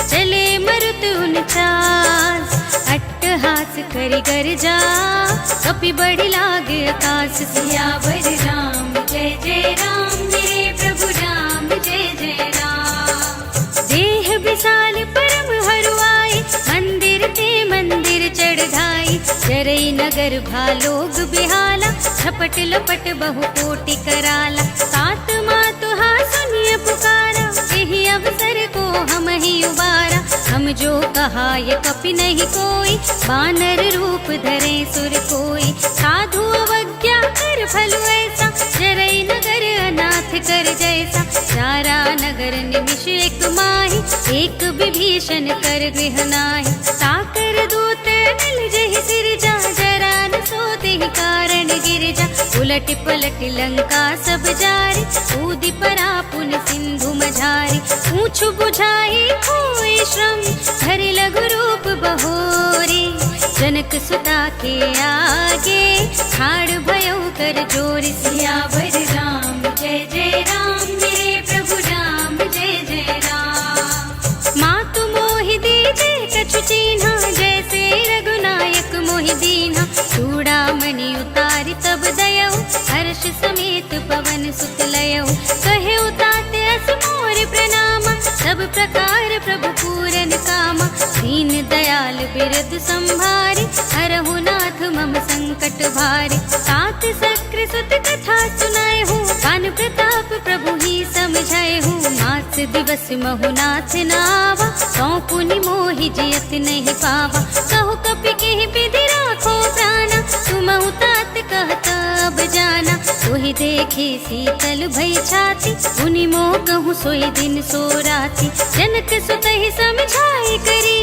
चले मरुत उनचास। अट्टहास करि गर्जा, कपि बढ़ि लागे आकाश। सियावर राम जय जय राम, मेरे प्रभु राम जय जय राम। देह विशाल परम हरुआई, मंदिर ते मंदिर चढ़ाई। चरई नगर भालोग बिहाला, झपट लपट बहु कोटि कराला। सात मातु हा सुनिय पुकारा, यही अवसर को हम ही उबारा। हम जो कहा ये कपि नहीं कोई, बानर रूप धरे सुर कोई। साधु अवज्ञा कर फल ऐसा, चरई नगर अनाथ कर जैसा। सारा नगर निमिष एक माही, एक विभीषण कर गृह नाहि। साकर दूत मिल जहि सिरजा, जरा न सोते ही कारण गिरजा। उलट पलट लंका सब जारी, कूदि परा पुन सिंधु मझारी। पूछ बुझाई खोई श्रम, धरि लघु रूप बहोरी। जनक सुता के आगे, ठाड़ भयउ कर जोरी। सियावर राम जय जय राम, मेरे प्रभु राम जय जय राम। मातु मोहि दीजे कछु चीन्हा, जैसे रघुनायक मोहि दीन्हा। चूड़ामणि उतारि तब दयउ, हर्ष समेत पवन सुत लयउ। कहे उताते अस मोर प्रणामा, सब प्रकार प्रभु पूरन कामा। दीन दयाल बिरद संभारी, हरहु नाथ मम संकट भारी। सात सक्र सुत कथा सुनाए हूँ, कान प्रताप प्रभु ही समझाए हूँ। मास दिवस महु नाथ नावा, सौ पुनि मोहि जियत नहीं पावा। कहु कपि केहि विधि राखो प्राणा, तुमहु तात कहत अब जाना। सोहि देखे शीतल भई छाती, मुनि मोह कहूँ सोई दिन सो राती। जनक सुतहि समझाई करी,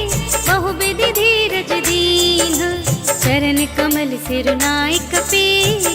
बहु विधि धीरज दीन। चरण कमल सिर नाई कपि,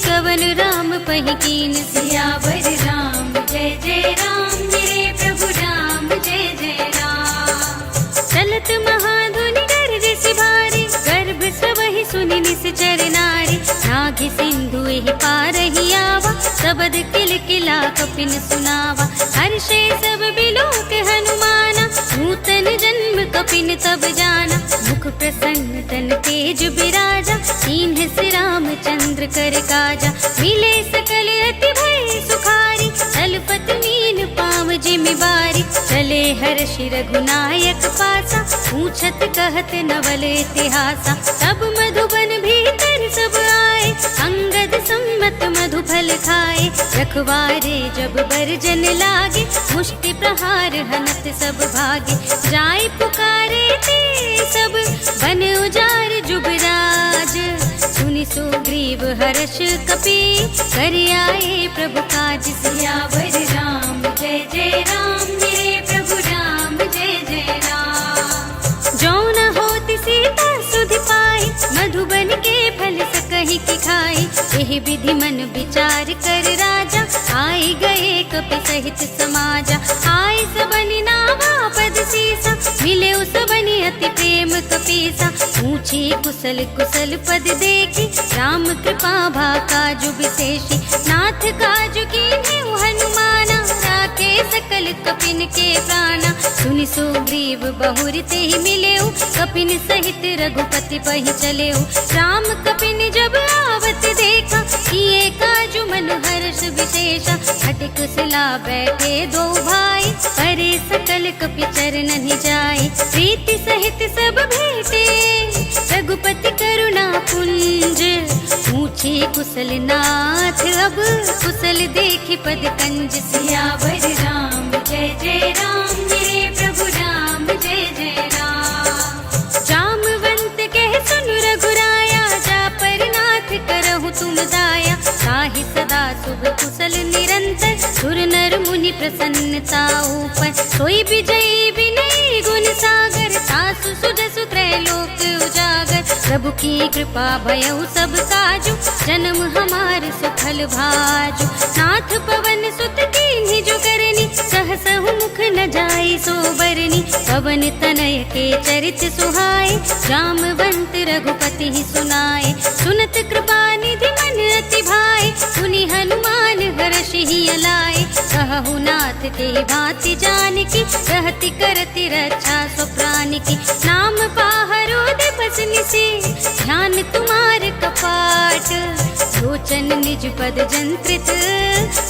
कवन राम पहि कीन। सियावर राम जय जय राम, मेरे प्रभु राम जय जय राम। चलत महाधुनि गर्जिस भारी, गर्भ सबहि सुनि निश्चर नारी। नाघि सिंधु एहि पारहि आवा, सबद किलकिला कपिन सुनावा। हर्षे सब बिलोक हनुमाना, नूतन जन्म कपिन तब जाना। मुख प्रसन्न तन तेज बिराजा, कीन्ह से रामचंद्र कर काजा। मिले सकल अति भय सुखारी, तलपत मीन पाव जिमि बारी। चले हर्षि रघुनायक पासा, पूछत कहत नवल इतिहासा। तब मधुबन भीतर सब आए, अंगद सम्मत मधु फल खाए। रखवारे जब बरजन लागे, मुष्टि प्रहार हनत सब भागे। जाय पुकारे ते सब, बन उजार जुबराज। सुनि सुग्रीव हर्ष कपि, कर आए प्रभु काज। सियावर राम जय जय राम, मेरे प्रभु राम जय जय राम। जो न होति सीता सुधि पाई, मधुबन के फल सकहि की खाई। यही विधि मन विचार कर राजा, आए गए कपि सहित समाजा। आए सबनि नावा पद सीसा, मिले सबनि अति प्रेम कपीसा। पूछी कुशल कुशल पद देखी, राम कृपा भा काजु विशेषी। नाथ काजु कीन्हे हनुमाना, राखे सकल कपिन के प्राणा। सुनि सुग्रीव बहुरि तेहि मिलेउ, कपिन सहित रघुपति पहि चलेउ। राम कपिन जब आवत देखा, किए काजु मन हर्ष विशेषा। हठ कुशला बैठे दो भाई, परे सकल कपि चरणहि जाय। प्रीति सहित सब भेटे, रघुपति करुणा पुंज। पूछे कुशल नाथ अब, कुशल देखि पद कंज। सियावर राम जय जय राम, मेरे प्रभु राम जय जय राम। जामवंत कह सुन रघुराया, जा पर नाथ करहु तुम दाया। ताहि सदा शुभ कुशल निरंतर, सुर नर मुनि प्रसन्नता ऊपर। सोई विजयी विनयी गुण सागर, सासु सुजसु त्रैलोक उजागर। प्रभु की कृपा भयउ सब काजु, जन्म हमार सुफल भाजु। नाथ पवन सुत कीन्हि जो करनी, सहसहु मुख न जाय सो बरनी। पवन तनय के चरित सुहाए, जामवंत रघुपति सुनाए। सुनत कृपा निधि मन अति भाए, सुनि हनुमान हर्षि लाए। कहु नाथ ते भांति जानकी, रहति करति रक्षा सो प्राण की। नाम पाहरो दे बस निसे, ध्यान तुम्हार कपाट। लोचन निज पद जंत्रित,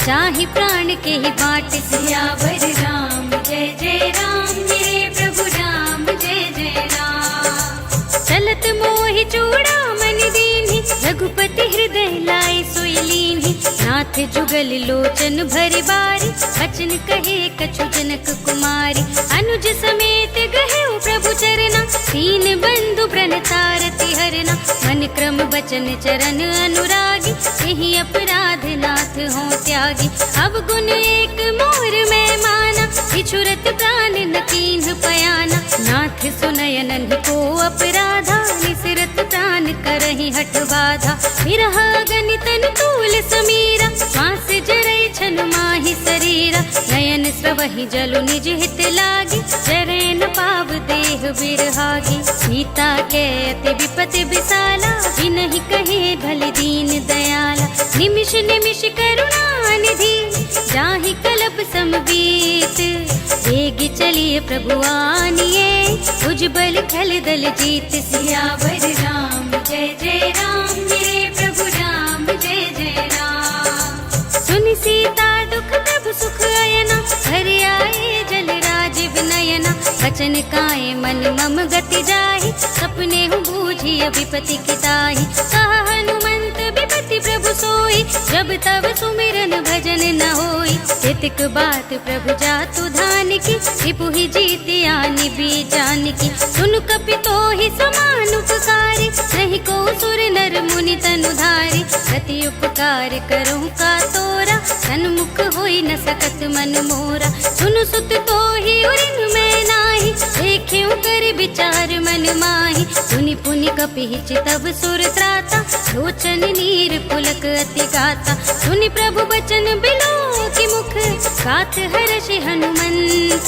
चाहि प्राण के ही बाट। सियावर राम जय जय राम, मेरे प्रभु राम जय जय राम। चलत मोहि चूड़ामणि दीन्हि, रघुपति हृदय लाए सोई लीन्हि। नाथ जुगल लोचन भरि बारी, बचन कहे कछु जनक कुमारी। अनुज समेत गहेउ प्रभु चरना, दीन बंधु प्रणतारति हरना। मन क्रम बचन चरण अनुरागी, यही अपराध नाथ हो त्यागी। अब गुण एक मोर मैं माना, बिछुरत प्राण न कीन्ह पयाना। नाथ सुनयन को अपराधा, निसरत प्राण करहि हठ बाधा। विरह गनितन तूल समीरा, श्वास जरै छन माहि शरीरा। नयन स्रवहि जलु निज हित लागी, जरै न पाव देह बिरहागी। सीता के अति विपति विसाला, बिनहि कहे भल दीन दयाला। निमिष निमिष करुणा निधि, जाहि कलप समबीत। वेगी चलिए प्रभु आनिए, उज्जवल खल दल जीत। सियावर राम जय जय राम, मेरे प्रभु राम जय जय राम। सुनि सीता दुख प्रभु सुख अयना, घर आए जल राज विनयना। बचन काए मन मम गति जाहि, सपने हूँ बूझी विपति की ताहि। कहा हनुमंत विपति प्रभु सोई, जब तब सुमिरन भजन न होई। तितिक बात प्रभु जातु धान की, रिपुहि जीति आनि भी जानकी। सुनु कपि तोहि समान उपकारी, नहीं को सुर नर मुनि तनु धारी। प्रति उपकार करहु का तोरा, सन्मुख होई न सकत मन मोरा। सुनु सुत तोहि उरिन मैं नाही, देखेउ कर विचार मन माहि। सुनि पुनि कपि चितव सुर त्राता, लोचन नीर पुलक अति गाता। सुनि प्रभु बचन बिलो की मुख, गात हर्षि हनुमंत।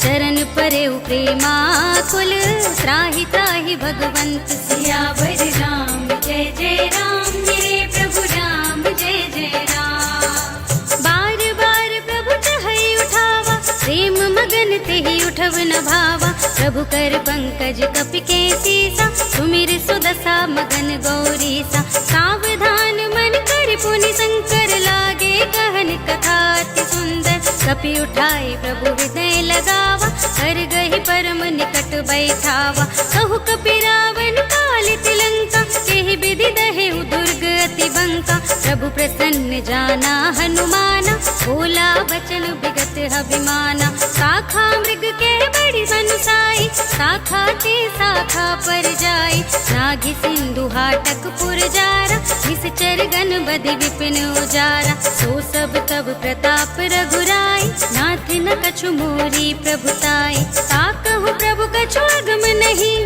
चरण परेउ प्रेमाकुल, त्राहि त्राहि भगवंत। सियावर राम जय जय राम, मेरे प्रभु राम जय जय राम। बार बार प्रभु चहई उठावा, प्रेम मगन तेहि उठव न भावा। प्रभु कर पंकज कपि के सीसा, सुमिर सुदशा मगन गौरीसा। सावधान मन कर पुनि शंकर लागे, कहन कथा अति सुंदर। कपि उठाए प्रभु हृदय लगावा, कर गहि परम निकट बैठावा। कहु कपि रावण पालित लंका, केहि विधि दहेउ दुर्ग अति बंका। प्रभु प्रसन्न जाना हनुमाना, बोला बचन विगत अभिमाना। शाखा मृग के बड़ी बनुसाई, शाखा ते शाखा पर जाई। नागि सिंधु हाटक पुर जारा, निश्चर गण बधि विपिन उजारा। सो सब तब प्रताप रघुराई, नाथ न कछु मोरी प्रभुताई। ताकहु प्रभु कछु अगम नहीं,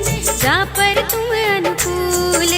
जा पर तुम अनुकूल।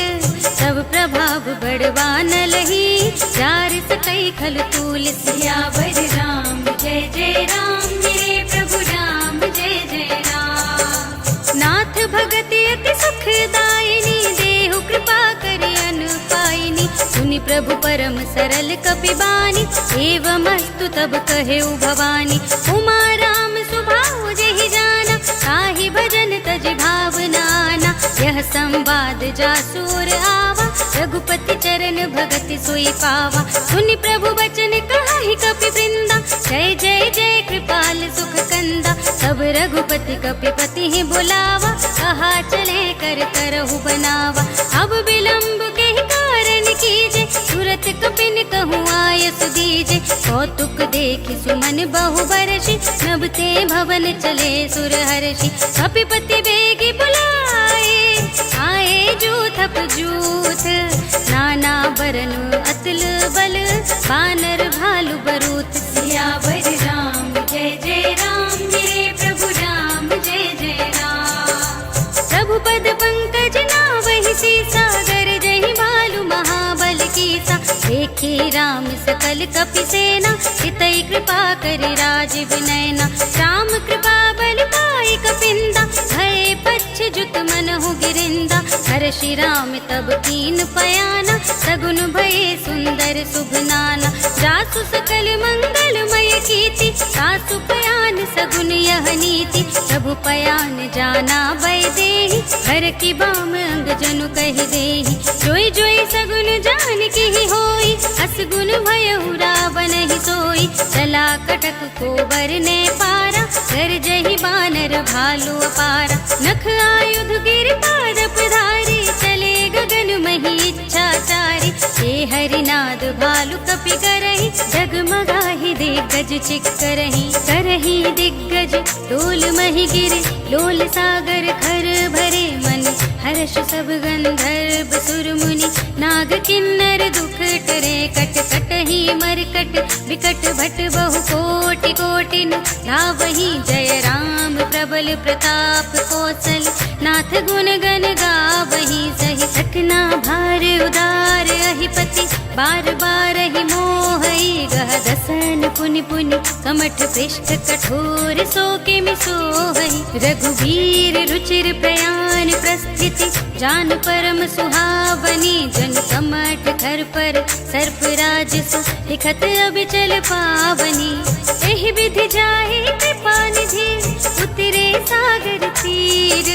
सब प्रभाव बड़वान लही, जार सकई खल तूल। सियावर राम जय जय राम, मेरे प्रभु राम जय जय राम। नाथ भगति अति सुखदायिनी, देहु कृपा करि अनुपायिनी। सुनि प्रभु परम सरल कपि बानी, एवमस्तु तब कहेउ भवानी। उमा राम सुभाउ जेहि जाना, ताहि भजन तज भावनाना। यह संवाद जासुर आवा, रघुपति चरण भगति सोई पावा। सुनि प्रभु बचन कहाहि कपि वृंदा, जय जय जय कृपाल सुख कंदा। तब रघुपति कपिपति ही बुलावा, कहा चले कर करहु बनावा। अब विलंब के कारण कीजे, तुरत कपिन कहूँ आय सुदीजे। कौतुक देखि सुमन बहु बरषि, नभ ते भवन चले सुर हर्षि। कपिपति बेगी बुलाए, आए जूथप जूथ। नाना बरनु अतुल बल, बानर भालु बरूथ। सियावर राम जय जय राम, मेरे प्रभु राम जय जय राम। प्रभु पद पंकज नावहि सीसा, गर जहि भालु महाबल कीसा। देख देखे राम सकल कपि सेना, हितै कृपा करि राजीव नयना। राम कृपा बल पाई कपिंदा, भय पच्छ जुत मनहु गिरिंदा। हर्षि राम तब कीन पयाना, सगुन भये सुंदर शुभ नाना। जासु सकल मंगलमय कीर्ति, सासु पयान सगुन यह नीति। प्रभु पयान जाना भय देहि, हर की बाम अंग जनु कहि देहि। जोई जोई सगुन जान की होई, असगुन भयउ रावण ही सोई। चला कटक को बरने पारा, कर जहि बानर भालु अपारा। नख आयुध गिर पादप धारी, चले गगन मही इच्छा चारी। हे हरिनाद भालु कपि करहि, डगमगाहि दिग्गज चिक करहि। करहि दिग्गज डोल मही गिरे, लोल सागर खर भरे मन। हर्ष सब गंधर्व सुर मुनि, नाग किन्नर दुख टरे। कट कटहि मरकट विकट भट बहु कोटि कोटिन। गावहि जय राम प्रबल प्रताप कौशल, नाथ गुण गण गावहि सहि। सकना भार उदार अहिपति, बार बार ही मोहई। गह दसन पुनि पुनि, कमठ पृष्ठ कठोर सोके मिसोहई। रघुवीर रुचिर प्रयाण प्रस्थिति, जान परम सुहावनी। जन कमठ खर पर सर्प राज सु, लिखत अबिचल पावनी। एहि विधि जाहि कृपा निधि, उतरे सागर तीर।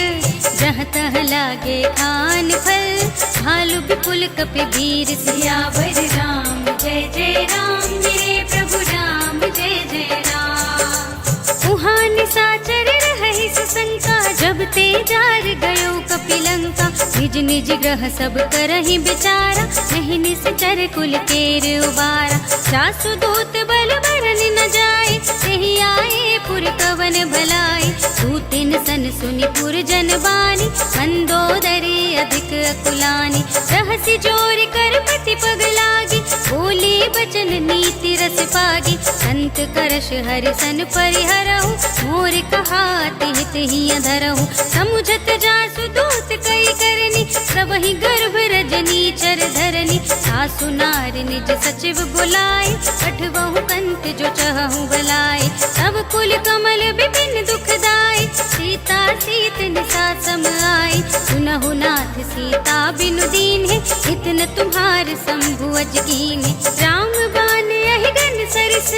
जहाँ तह लागे खान फल, भालु विपुल कपि वीर। सियावर राम जय जय राम, मेरे प्रभु राम जय जय राम। उहाँ निशाचर रहहि सुशंका, जब ते जार गयो कपिलंका। निज निज ग्रह सब करहि विचारा, नहीं निश्चर कुल केर उबारा। सासु दूत बल बरन न जाए, तेहि आए पुर कवन भलाई। दूतिन सन सुनि पुर जन बानी, मंदोदरी अधिक अकुलानी। रहसि जोर कर पति पग लागी, बोली बचन नीति रस पागी। संत करश हरि सन परिहरहु, मोर कहाति हित ही अधरहु। समुझत जासु दूत कई करनी, सबहि गर्भ रजनी चर धरनी। सासु नार निज सचिव बुलाए, पठबहु कंत जो चहु बलाए। तब कुल कमल विपिन दुखदाई, सीता सीत निसा सम आई। सुनहु नाथ सीता बिनु दीन्हे, इतन तुम्हार शंभु अजकीन्हे। राम बान यहि गन सरिस,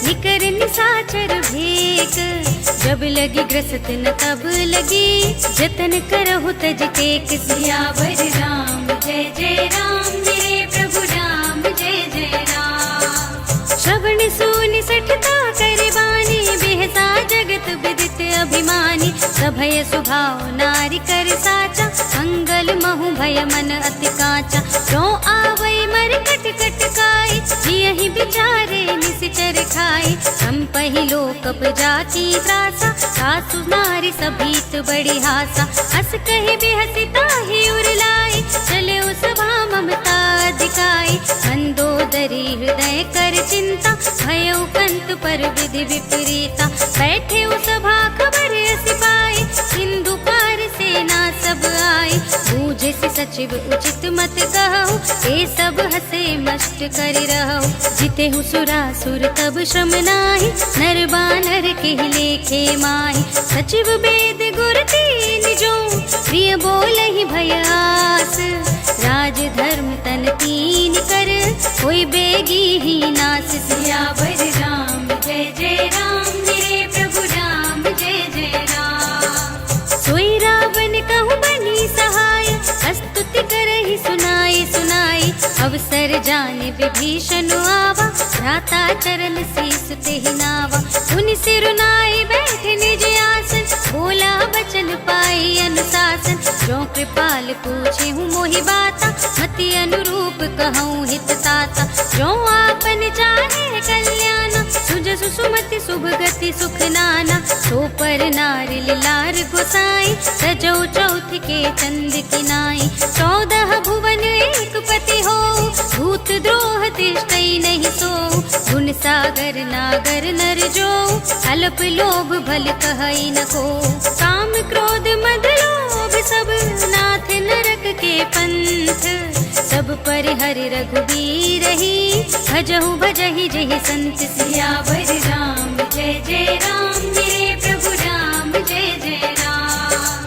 निकर निसाचर भेक। जब लगी ग्रसत न तब लगी, जतन करहु तज टेक। सियावर राम जय जय राम, मेरे प्रभु राम जय जय राम। श्रवण सुनि सठता कर बानी, बेहसा जगत विदित अभिमानी। सभय स्वभाव नारी कर साचा, मंगल महु भय मन अति काचा। जो आवै मर कट कट काई, जियहि विचारे निसिचर खाई। हम पहिलो कप जाति त्रासा, सासु नारी सभीत बड़ी हासा। हस कहि बेहसी ताहि उरलाई, चले सभा ममता अधिकाई। मंदोदरी हृदय कर चिंता, भयउ कंत पर विधि विपरीता। बैठे सभा खबर असि पाई, सिंधु पार सेना सब आई। बूझे से सचिव उचित मत कहु, ए सब हसे मस्त करि रहु। जितेहु सुरासुर तब श्रम नाही, नर बानर के लेखे माही। सचिव वेद गुर तीन जो, प्रिय बोलहि भय आस। राज धर्म तन तीन कर, होई बेगी ही नास। सियावर राम जय जय राम, मेरे प्रभु राम जय जय राम। सोई रावण कहु बनी सहाय, स्तुति करहि सुनाई सुनाई। अवसर जाने विभीषण आवा, भ्राता चरण शीस तेहि नावा। मुनि सिरुनाई बैठे निज आसन, बोला बचन पाई अनुशासन। जो कृपाल पूछे हूँ मोहि बाता, मति अनुरूप कहूँ हित ताता। जो आपन चाहे कल्याण, सुजसु सुमति शुभ गति सुख नाना। सो पर नारी लार गोसाई, सजौ चौथ के चंद की नाई। 14 भुवन एक पति हो, भूत द्रोह तिष्ठई नहीं सो। गुण सागर नागर नर जो, अल्प लोभ भल कहई न को। काम क्रोध मद लोभ सब, नाथ नरक के पंथ। जब पर हरि रघुबीर ही, भजहु भजहि जहि संत सियावर राम। जय जय राम मेरे प्रभु राम, जय जय राम।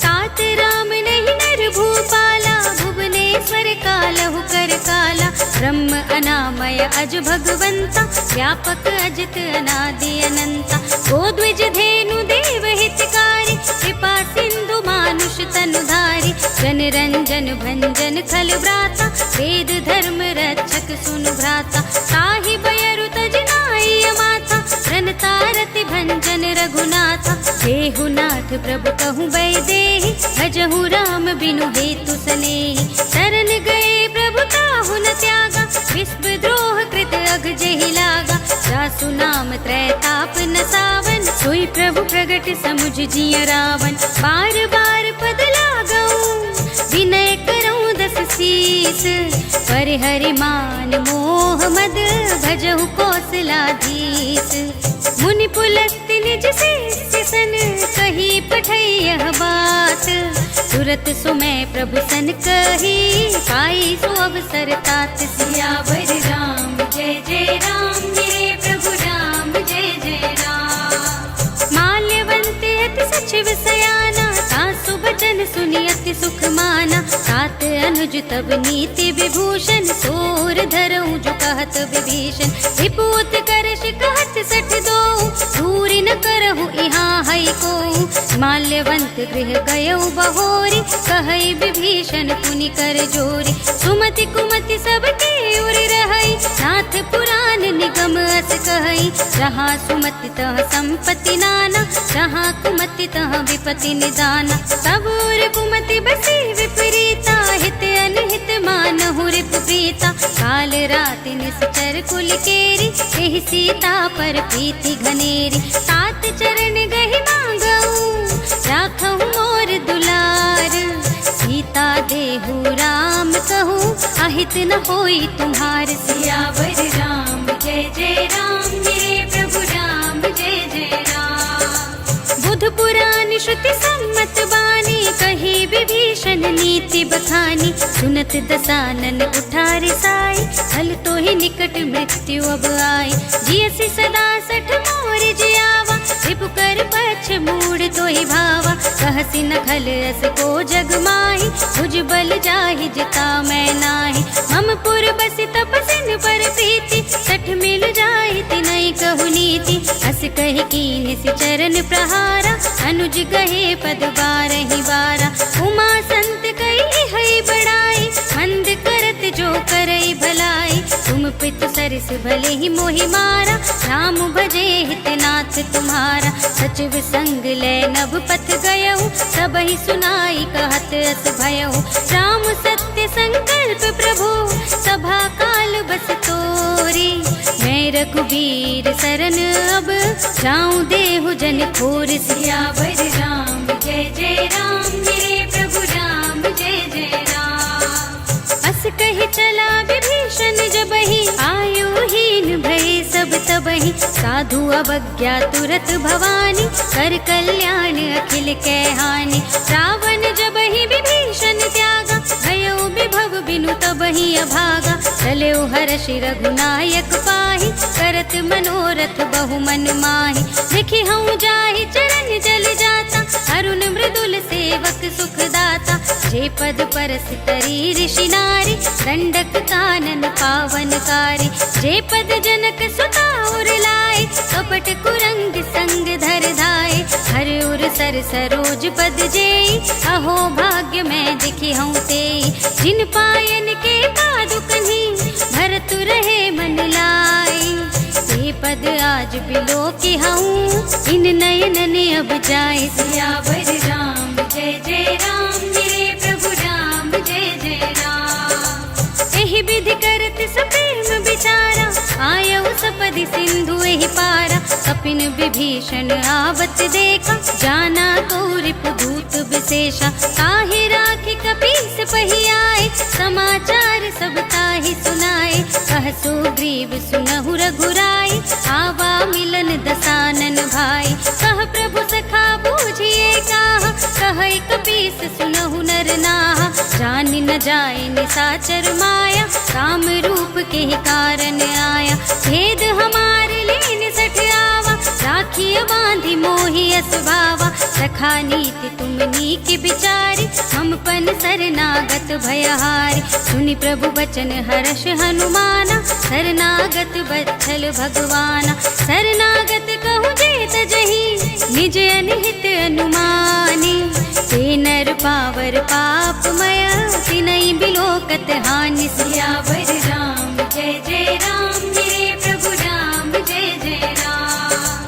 तात राम नहीं नर भूपाला, भुवनेश्वर कालहु कर काला। ब्रह्म अनामय अज भगवंता, व्यापक अजित अनादि अनंता। गोद्विज धेनु देव हितकारी, कृपा सिंधु मानुष तनुधारी। जन रंजन भंजन खल व्राता, वेद धर्म रक्षक सुनु भ्राता। ताहि बयरु तज नाई माथा, रनतारति भंजन रघुनाथा। देहुनाथ प्रभु कहूँ बैदेहि, भजहु राम बिनु हेतु सनेहि। शरण गए प्रभु ताहु न त्यागा, विश्व द्रोह कृत अघ जेहि लागा। जासु नाम त्रैताप न सावन, सोई प्रभु प्रगट समुझ जिय रावण। बार बार पद लागऊं, विनय करऊं दस सीस। पर हरि मान मोह मद, भजहु कौशलाधीश। मुनि पुलस्त्य निज शिष्य सन, कही पठई यह बात। तुरत सुमय प्रभु सन कही, पाई सो अवसर तात। सियावर राम जय जय राम मेरे प्रभु राम, जय जय राम। माल्यवंत अति सचिव सयाना, सासु बचन सुनि अति सुख माना। तात अनुज तब नीति विभूषण, सोर धरऊं जो कहत विभीषण। विपूत करश कहत सठ दो, दूरि न करहु इहाँ हई को। माल्यवंत गृह गयऊ बहोरी, कहई विभीषण पुनि कर जोरी। सुमति कुमति सबके उर रहई, नाथ पुराण निगम अस कहई। जहाँ सुमति तह संपत्ति नाना, जहाँ कुमति तह विपति निदाना। तब उर कुमति बसी विपरीता, हित अनहित मानहु रिप प्रीता। काल राति निश्चर कुल केरी, एहि सीता पर प्रीति घनेरी। तात चरण गहि मांगऊं, राखहु मोर दुलार। सीता देहु राम कहूँ, अहित न होई तुम्हार। सियावर राम जय जय राम मेरे प्रभु राम, जय जय राम। बुध पुराण श्रुति सम्मत बानी, कही विभीषण नीति बखानी। सुनत दसानन उठार साई, हल तो ही निकट मृत्यु अब आई। जियसि सदा सठ मोर जियावा, रिपु कर पक्ष मूढ़ तो ही भावा। कहसि न खल रस को जग माही, भुज बल जाहि जिता मैं नाही। मम पुर बसि तपसिन पर प्रीति, सठ मिल जाहि तिनहि कहु नीति। अस कहि कीन्हि चरण प्रहारा, अनुज गहे पद बारहि बारा। उमा संत कही हई बड़ाई, मंद करत जो करई भलाई। तुम पितु सरस भले ही मोहि मारा, राम भजे हितनाथ तुम्हारा। सचिव संग ले नभ पथ गयऊ, सबहि सुनाई कहत अस भयऊ। राम सत्य संकल्प प्रभु, सभा काल बस तोरी। मैं रघुबीर सरन अब, जाऊं देहु जन खोर। सियावर राम जय जय राम मेरे प्रभु राम, जय जय राम। अस कहि चला विभीषण जबहि, आयुहीन भय सब तबहि। साधु अवज्ञा तुरत भवानी, कर कल्याण अखिल कै हानि। रावण जबहि विभीषण त्यागा, भयउ विभव बिनु तबहि अभागा। चलेउ हर्षि रघुनायक पाहि, करत मनोरथ बहु मन माहि। लिखि हऊँ जाहि चरण जल जाता, अरुण मृदुल सेवक सुख दाता। जे पद परस तरी ऋषि नारी, दंडक कानन पावनकारी। जे पद जनक सुता उर लाए, कपट कुरंग संग धर धाए। हर उर सर सरोज पद जेई, अहो भाग्य मैं दिखि हूँ तेई। जिन पायन के पादुकन्हि, भरत रहे मन लाई। ये पद आज बिलो की हूँ, इन नयन ने अब जाए। सियावर राम जय जय राम मेरे प्रभु राम, जय जय राम। एहि विधि करत सप्रेम विचारा, आयऊ सपदि सिंधु एहि पारा। कपिन विभीषण आवत देखा, जाना को रिपुदूत विशेषा। ताहि राखि कपीस पहि आए, समाचार सब ताहि सुनाए। कह सुग्रीव सुनहु रघुराई, आवा मिलन दसानन भाई। कह प्रभु सखा बूझिए काहा, कहै कपीस सुनहु नर नाहा। जानि न जाए निशाचर माया, काम रूप के ही कारण आया, भेद हमारे लेन सठ आवा, राखिय बांधी मोहि असभावा, सखा नीति तुम नीक बिचारी, हमपन शरणागत भयहारी, सुनि प्रभु बचन हर्ष हनुमाना, शरणागत बत्सल भगवाना, शरणागत कहूँ जेत जही, निज अनहित अनुमानी, ते नर पावर पापमय, तिनहि बिलोकत हानि, सियावर राम जय जय राम, मेरे प्रभु राम जय जय राम।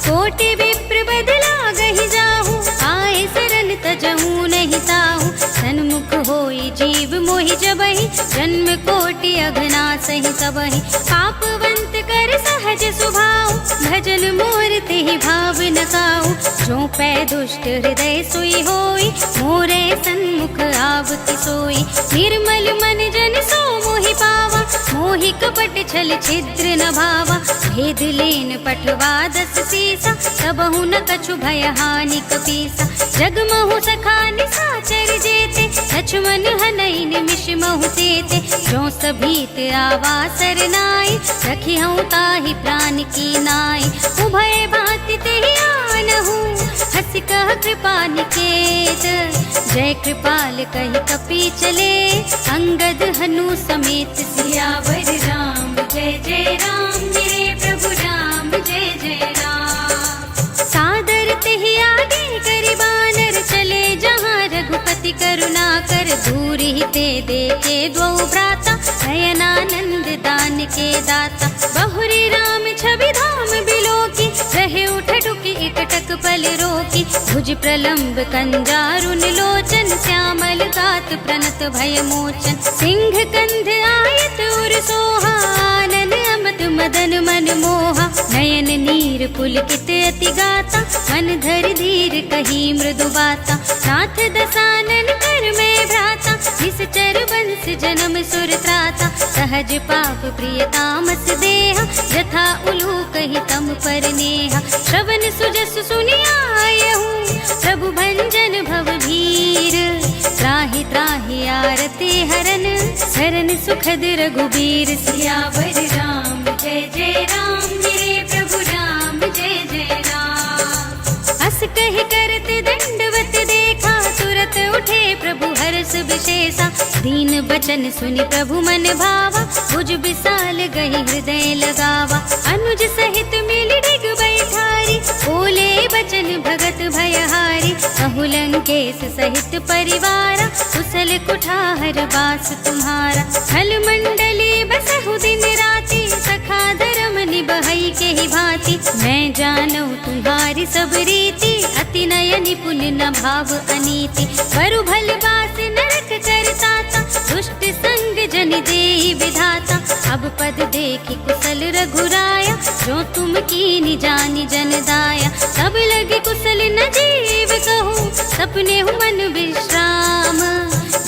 कोटि विप्र बदला गहि जाहू, आए शरण तजहू नहीं ताहू, सन्मुख होई जीव मोहि जबहि, जन्म कोटि अघना सहि सबहि, पापवंत कर सहज सुभाऊ, भजन मोर तेहि भाव न काऊ, जो पै दुष्ट हृदय सोई होई, मोरे सन्मुख आवति सोई, निर्मल मन जन सो मोहि पावा, मोहि कपट छल छिद्र न भावा, भेद लेन पठवा दस सीसा, सबहु न कछु भय हानि कपीसा, जगमहु सखा निशाचर जेते, लक्ष्मण हनई निमिष महु तेते, जो सभीत आवा सरनाई, रखी हूँ ताहि प्राण की नाई, उभय भांति तेहि आनहु, हंस कह कृपा निकेत, जय कृपाल कहि कपि चले, अंगद हनु समेत, सियावर राम जय जय राम, मेरे प्रभु राम जय जय राम। सादर तेहि आगे करि बानर, चले जहाँ रघुपति करुणा कर, दूर ही ते देखे द्वौ भ्राता, नयनानंद दान के दाता, बहुरी राम छवि धाम बिलोकी, रहे उठ डुकी एकटक पल रोकी, भुज प्रलंब कंजारुन लोचन, श्यामल गात प्रणत भय मोचन, सिंह कंध आयत उर सोहा, आनन अमत मदन मन मोहा, नयन नीर पुलकित अति गाता, मन धर धीर कही मृदु बाता, नाथ दसानन कर में भ्राता, निश्चर वंश जन्म सुर त्राता, सहज पाप प्रिय तामस देहा, यथा उलू कही तम पर नेहा, श्रवण सुजस सुनियायहु, प्रभु भंजन भव भीर, त्राहि त्राहि आरती हरन, शरण सुखद रघुबीर, सियावर राम जय जय राम, मेरे प्रभु राम जय जय राम। अस कहि करत दंडवत देखा, तुरत उठे प्रभु हर्ष विशेषा, दीन बचन सुनि प्रभु मन भावा, भुज विशाल गहि हृदय लगावा, अनुज सहित मिल डिग बैठारी, बोले बचन भगत भयहारी, कहु लंकेश सहित परिवारा, कुशल कुठार बास तुम्हारा, खल मंडली बसहु दिन राति, सखा धर्म निबहई के ही भांति, मैं जानू तुम्हारी सब रीति, अति नय निपुण न भाव अनीति, बरु भल बास नरक करताता, दुष्ट संग जन देहि विधाता, अब पद देखि कुशल रघुराया, जो तुम कीनि जानि जन दाया, सब लगे कुशल न जीव कहूँ, सपने हूँ मन विश्राम,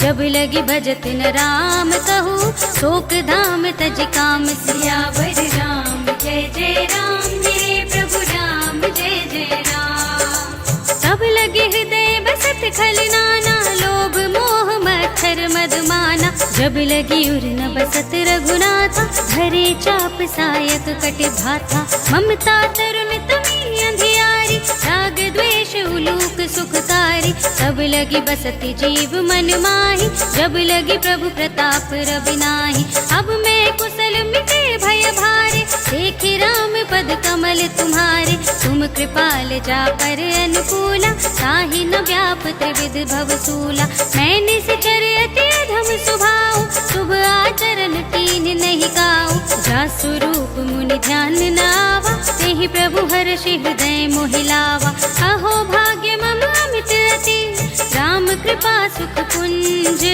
जब लगी भजत न राम कहूँ, शोक धाम तज काम, सियावर राम जय जय राम, मेरे प्रभु राम जय जय राम। सब लगे हृदय बसत खल नाना, लोभ मोह मच्छर मद माना, जब लगी उर न बसत रघुनाथा, धरे चाप सायक कट भाथा, ममता तरुण तमी अंधियारी, राग द्वेष उलूक सुखकारी, सब लगी बसती जीव मन माही, जब लगी प्रभु प्रताप रविनाही, अब मैं कुशल मिटे भय भारे, देखी राम पद कमल तुम्हारे, तुम कृपाल जा पर अनुकूला, ताहि न व्याप त्रिविध भव सूला, मैंने सिचर अति अधम सुभाऊ, शुभ आचरण कीन नहीं काऊ, जा स्वरूप मुनि ध्यान न आवा, तेहि प्रभु हर्षि हृदय मोहिलावा, अहो भाग्य मम अमित अति, राम कृपा सुख कुंज,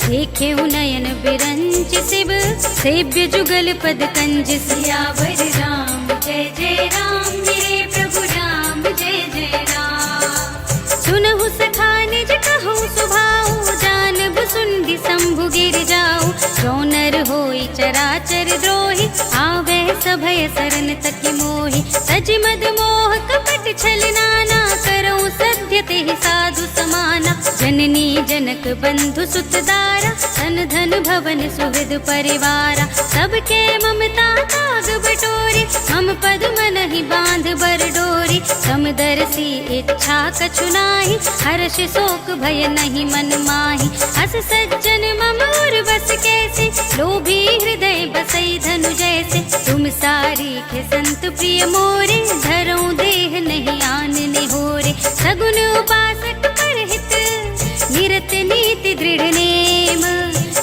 देखे नयन बिरंच शिव, सेव्य जुगल पद कंज, सियावर राम जय जय राम, मेरे प्रभु राम जय जय राम। सुनहु सखा निज कहूँ सुभाऊ, जानब सुंदि शंभु गिर जाऊ, जो नर होई चराचर द्रोही, आवे सभय शरण तकि मोहि, तज मद मोह कपट छल नाना, करऊँ सत्य तेहि साधु समाना, जन जननी जनक बंधु सुतदारा, धन धन भवन सुहृद परिवारा। सबके ममता ताग बटोरे, मम पद मनहि बांध बर डोरी। समदर्शी इच्छा कछु नाहि, हर्ष शोक भय नहीं मन माहि। अस सज्जन मम उर बस कैसे, लोभी हृदय बसई धनु जैसे। तुम सारीखे संत प्रिय मोरे, धरऊं देह नहीं आन निहोरे। सगुन उपासक परहित, निरत नीति दृढ़ नेम।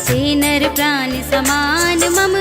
ते नर प्राण समान मम,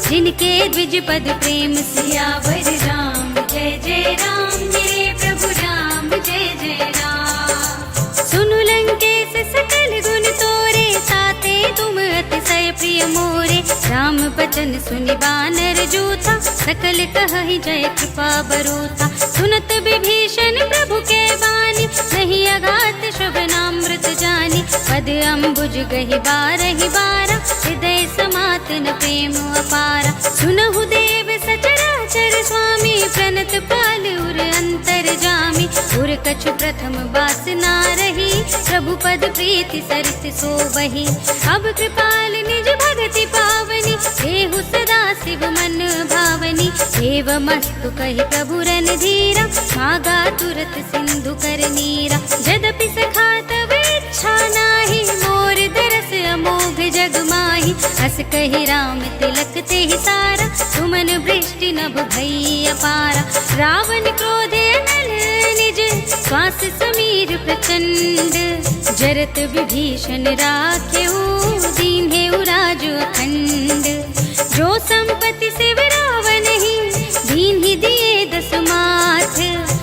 जिनके द्विज पद प्रेम। सियावर राम जय जय राम, मेरे प्रभु राम जय जय राम। सुनु लंकेश सकल गुण तोरे, ताते तुम अतिशय प्रिय मोरे। राम बचन सुनि बानर जूथा, सकल कहहि जय कृपा बरूथा। सुनत विभीषण प्रभु के बानी, नहीं अगात श्रवणामृत जानी। पद अम्बुज गहि बारहि बारा, हृदय समातन प्रेम अपारा। सुनहु देव सचराचर स्वामी, प्रणत पाल उर अंतर जामी। उर कछु प्रथम वासना रही, प्रभु पद प्रीति सरिस सोबहि। अब कृपाल निज भगति पावनी, देहु सदा शिव मन भावनी। एवमस्तु कहि प्रभु रणधीरा, मागा तुरत सिंधु कर नीरा। यद्यपि सखा तब इच्छा नाही, मोर दरस अमोघ जग माही। हस कहि राम तिलक तेहि सारा, सुमन वृष्टि नभ भई अपारा। रावण क्रोधे नल निज, श्वास समीर प्रचंड। जरत विभीषण राखेहु, दीन्हेउ राजु अखंड। जो संपत्ति शिव रावण ही, दीन्हि दिए दस माथ।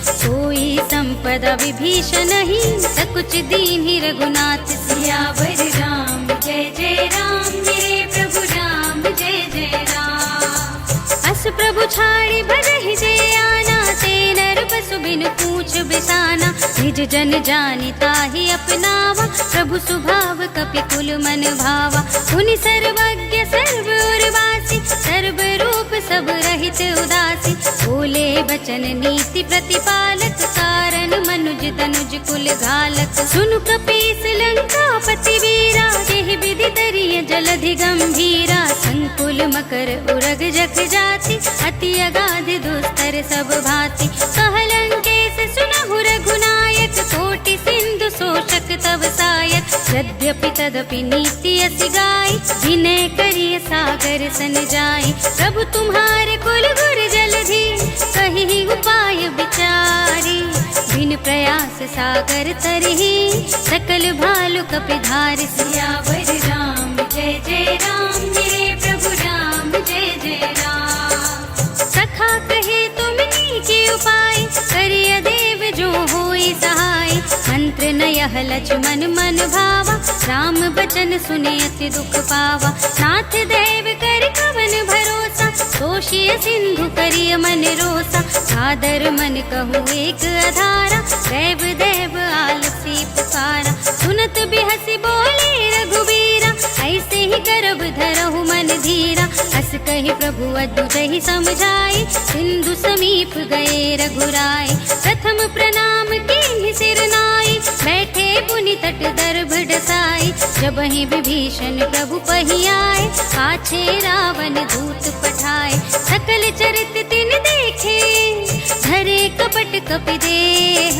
सोई संपदा विभीषण ही, सकुच दीन्हि रघुनाथ। सियावर राम जय जय राम, मेरे प्रभु राम जय जय राम। अस प्रभु छाड़ी भजहि जे आना, ते नर बसु बिनु पूछ बिसाना। निज जन जानि ताहि अपनावा, प्रभु स्वभाव कपि कुल मन भावा। मुनि सर्वज्ञ सर्व उर्वासी, सर्व रूप सब रहित उदासी। बोले बचन नीति प्रतिपालक, कारण मनुज तनुज कुल घालक। सुनु कपीस लंकापति वीरा, जेहि विधि तरिय जलधि गंभीरा। संकुल मकर उरग जख जाति, अति अगाध दुस्तर सब भांति। कह लंकेश सुनहु रघुनायक, कोटि सिंधु शोषक तव सायक। यद्यपि तदपि नीति अति गाई, विनय करिय सागर सन जाई। प्रभु तुम्हारे कुल गुर जलधि, कहि उपाय विचारी। बिन प्रयास सागर तरहि, सकल भालु कपिधारि। सियावर राम जय जय राम, मेरे प्रभु राम जय जय राम। सखा कहे तुम नीके उपाय, करिय देव जो होई सहाय। मंत्र नयह लक्ष्मण मन भावा, राम बचन सुने अति दुख पावा। नाथ देव कर कवन भरोसा, दोषी सिंधु करिय मन रोसा। सादर मन कहु एक अधारा, देव देव आलसी पुकारा। सुनत बिहसी बोले रघुबीरा, ऐसे ही करब धरहु मन धीरा। हस कहि प्रभु अद्भुतहि समझाई, सिंधु समीप गए रघुराई। प्रथम प्रणाम कीन्हि सिर नाई, बैठे पुनि तट दर्भ डसाई। जबहि विभीषण प्रभु पहि आए, पाछे रावण दूत पठाए। सकल चरित तिन देखे, धरे कपट कपि देह।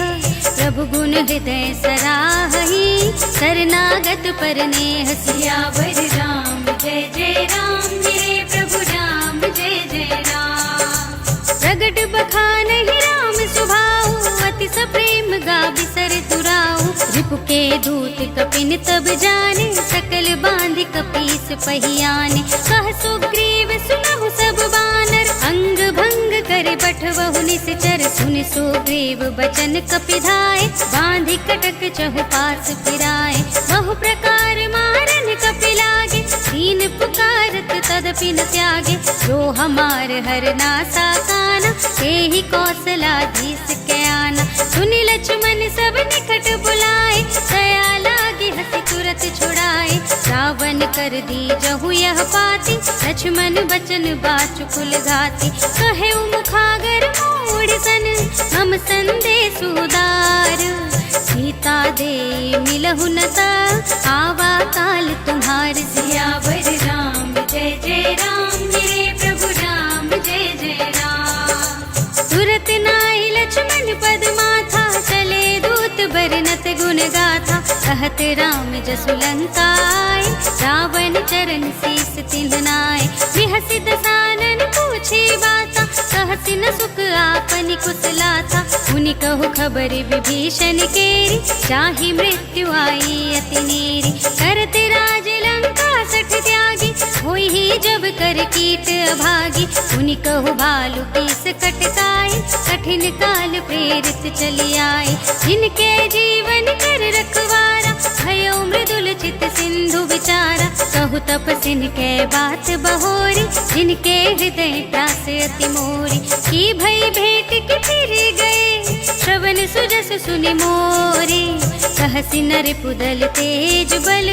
प्रभु गुण हृदय सराहहि, शरणागत पर नेह। सियावर राम जय जय राम, मेरे प्रभु राम जय जय राम। प्रगट बखानहि राम सुभाऊ, अति सप्रेम गा बिसर तुराऊ। रिपु के दूत कपिन तब जाने, सकल बांधि कपीस पहियाने। कह सुग्रीव सुनहु सब बानर, अंग भंग करे बठवहु निश्चर। सुन सुग्रीव बचन कपिधाय, बांधि कटक चहु पास फिराए। बहु प्रकार मारन कपि लागे, दीन पुकारत तदपि न त्यागे। जो हमार हर नासा काना, तेहि कौशलाधीश के आना। सुनि लक्ष्मण सब निकट बुलाए, दया लागी हंसी तुरत छुड़ाए। रावण कर दी जहु यह पाती, लक्ष्मण बचन बाचुकुल घाती। कहे मुखागर मूढ़ सन, हम संदेश उदार। सीता दे मिल मिलहु न ता आवा काल तुम्हार सियावर राम जय जय राम मेरे प्रभु राम जय जय राम। तुरत नाई लक्ष्मण पद माथा चले दूत बरनत गुण गाथा कहत राम जसु लंका आए रावण चरण शीस तिन्हनाए बिहसि दसानन पूछे बाता कहसि न सुख आपनि कुशलाता मुनि कहु खबर विभीषण केरी चाहि मृत्यु आई अति नेरी करते राज लंका सठ त्यागी होई ही जब कर कीट अभागी मुनि कहु भालु पीस कटकाई कठिन काल प्रेरित चली आए जिनके जीवन कर रखवारा भयो मृदुल चित सिंधु विचारा कहु तपसिन के बात बहोरी जिनके हृदय त्रास अति मोरी की भई भेंट के फिर गए श्रवण सुजस सुनि मोरे कहसि नर पुदल तेज बल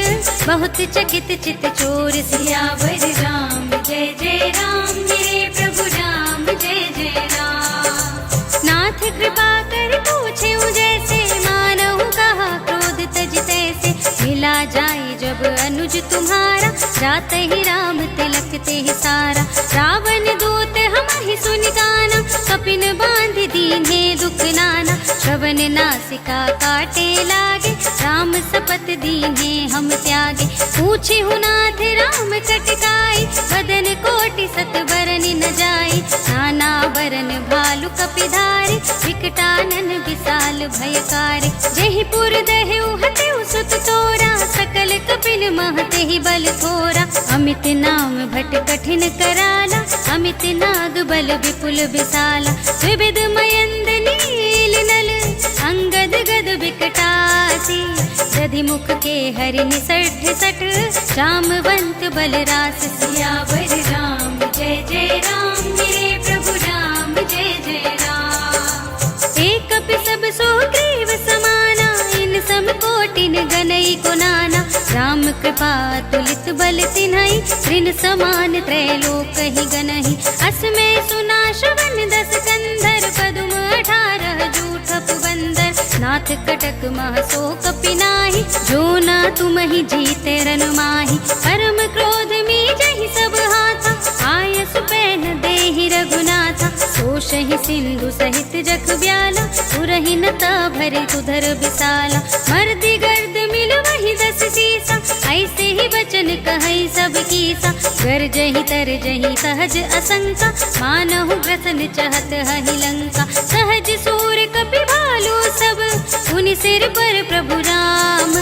बहुत चकित चित चोर सियावर राम जय जय राम मेरे प्रभु राम जय जय राम। नाथ कृपा कर पूछे जैसे मानहु कहा क्रोध तज तैसे मिला जाए जब अनुज तुम्हारा जाते ही राम तिलक ते ही सारा रावण दूत हम ही सुनि गाना कपिन बांध दीन्हे दुख नाना श्रवण नासिका काटे लागे राम सपत दीन्हे हम त्यागे पूछे नाथ राम कटकाई बदन कोटि सत बरन न जाए नाना बरन भालु कपिधारी विकटानन विशाल भयकारी जहि पुर दहेउ हतेउ सुत तोरा सकल कपिन महते ही बल थोरा अमित नाम भट कठिन कराला अमित नाग बल विपुल विशाला विविध मयंद नील नल अंगद गद विकटासी दधि मुख के हरि निसठ सठ जामवंत बलरास सियावर राम जय जय राम मेरे प्रभु राम जय जय राम। एक कपि सब सुग्रीव समाना इन सम कोटिन गनई को नाना राम कृपा तुलित बल तिन्हई ऋण समान त्रैलोक ही गनहि असमय सुना श्रवण दस कंधर पदुम 18 जूठप बंदर नाथ कटक मह सो कपि नाही जो ना तुम ही जीते रन माही परम क्रोध में जहि सब हाथा आय सुपैन देहि रघुनाथा सोषहि सिंधु सहित जख ब्याला पुरहि न ता भरे उधर विशाला मर्दि गर्द मिल वही दस सीसा ऐसे ही बचन कहई सब कीसा गरजहि तरजहि सहज असंका मानहु ग्रसन चहत हहि लंका सहज सूर कपि भालु सब उनि सिर पर प्रभु राम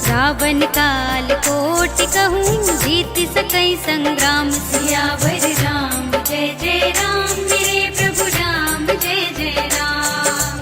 रावण काल कोटि कहूँ जीत सकई संग्राम सियावर राम जय जय राम मेरे प्रभु राम जय जय राम।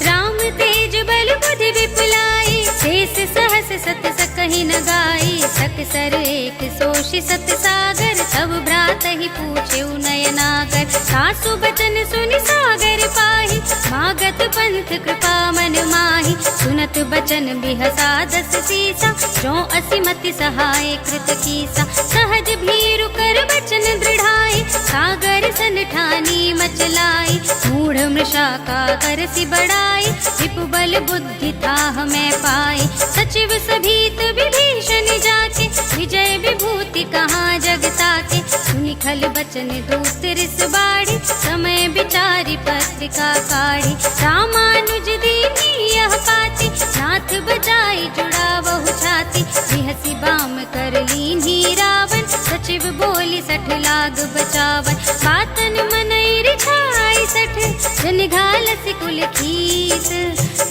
राम तेज बल बुद्धि विपुलाई शेष सहस सत सकहि न गाई सकसर एक सोषि सत सागर सब भ्रात ही पूछे नयनागर सासु बचन सुनि सागर पाहि मागत पंथ कृपा मन माहि सुनत बचन बिहसा दस सीसा जो असिमति सहाय कृत कीसा सहज भीरु कर बचन दृढ़ाई सागर सन ठानी मचलाई मूढ़ मृषा का करसि बड़ाई विपु बल बुद्धि था हमें पाई सचिव सभीत विभीषण जाके विजय विभूति कहाँ जगता के सुनि खल बचन दूत रिस बाड़ी समय विचारी पत्रिका काढ़ी रामानुज दीनी यह पाती नाथ बजाई जुड़ा बहु छाती बिहसी बाम कर लीन्ही रावण सचिव बोली 60 लाग बचावन बातन मनई रिछाई 60 जन घालस कुल खीस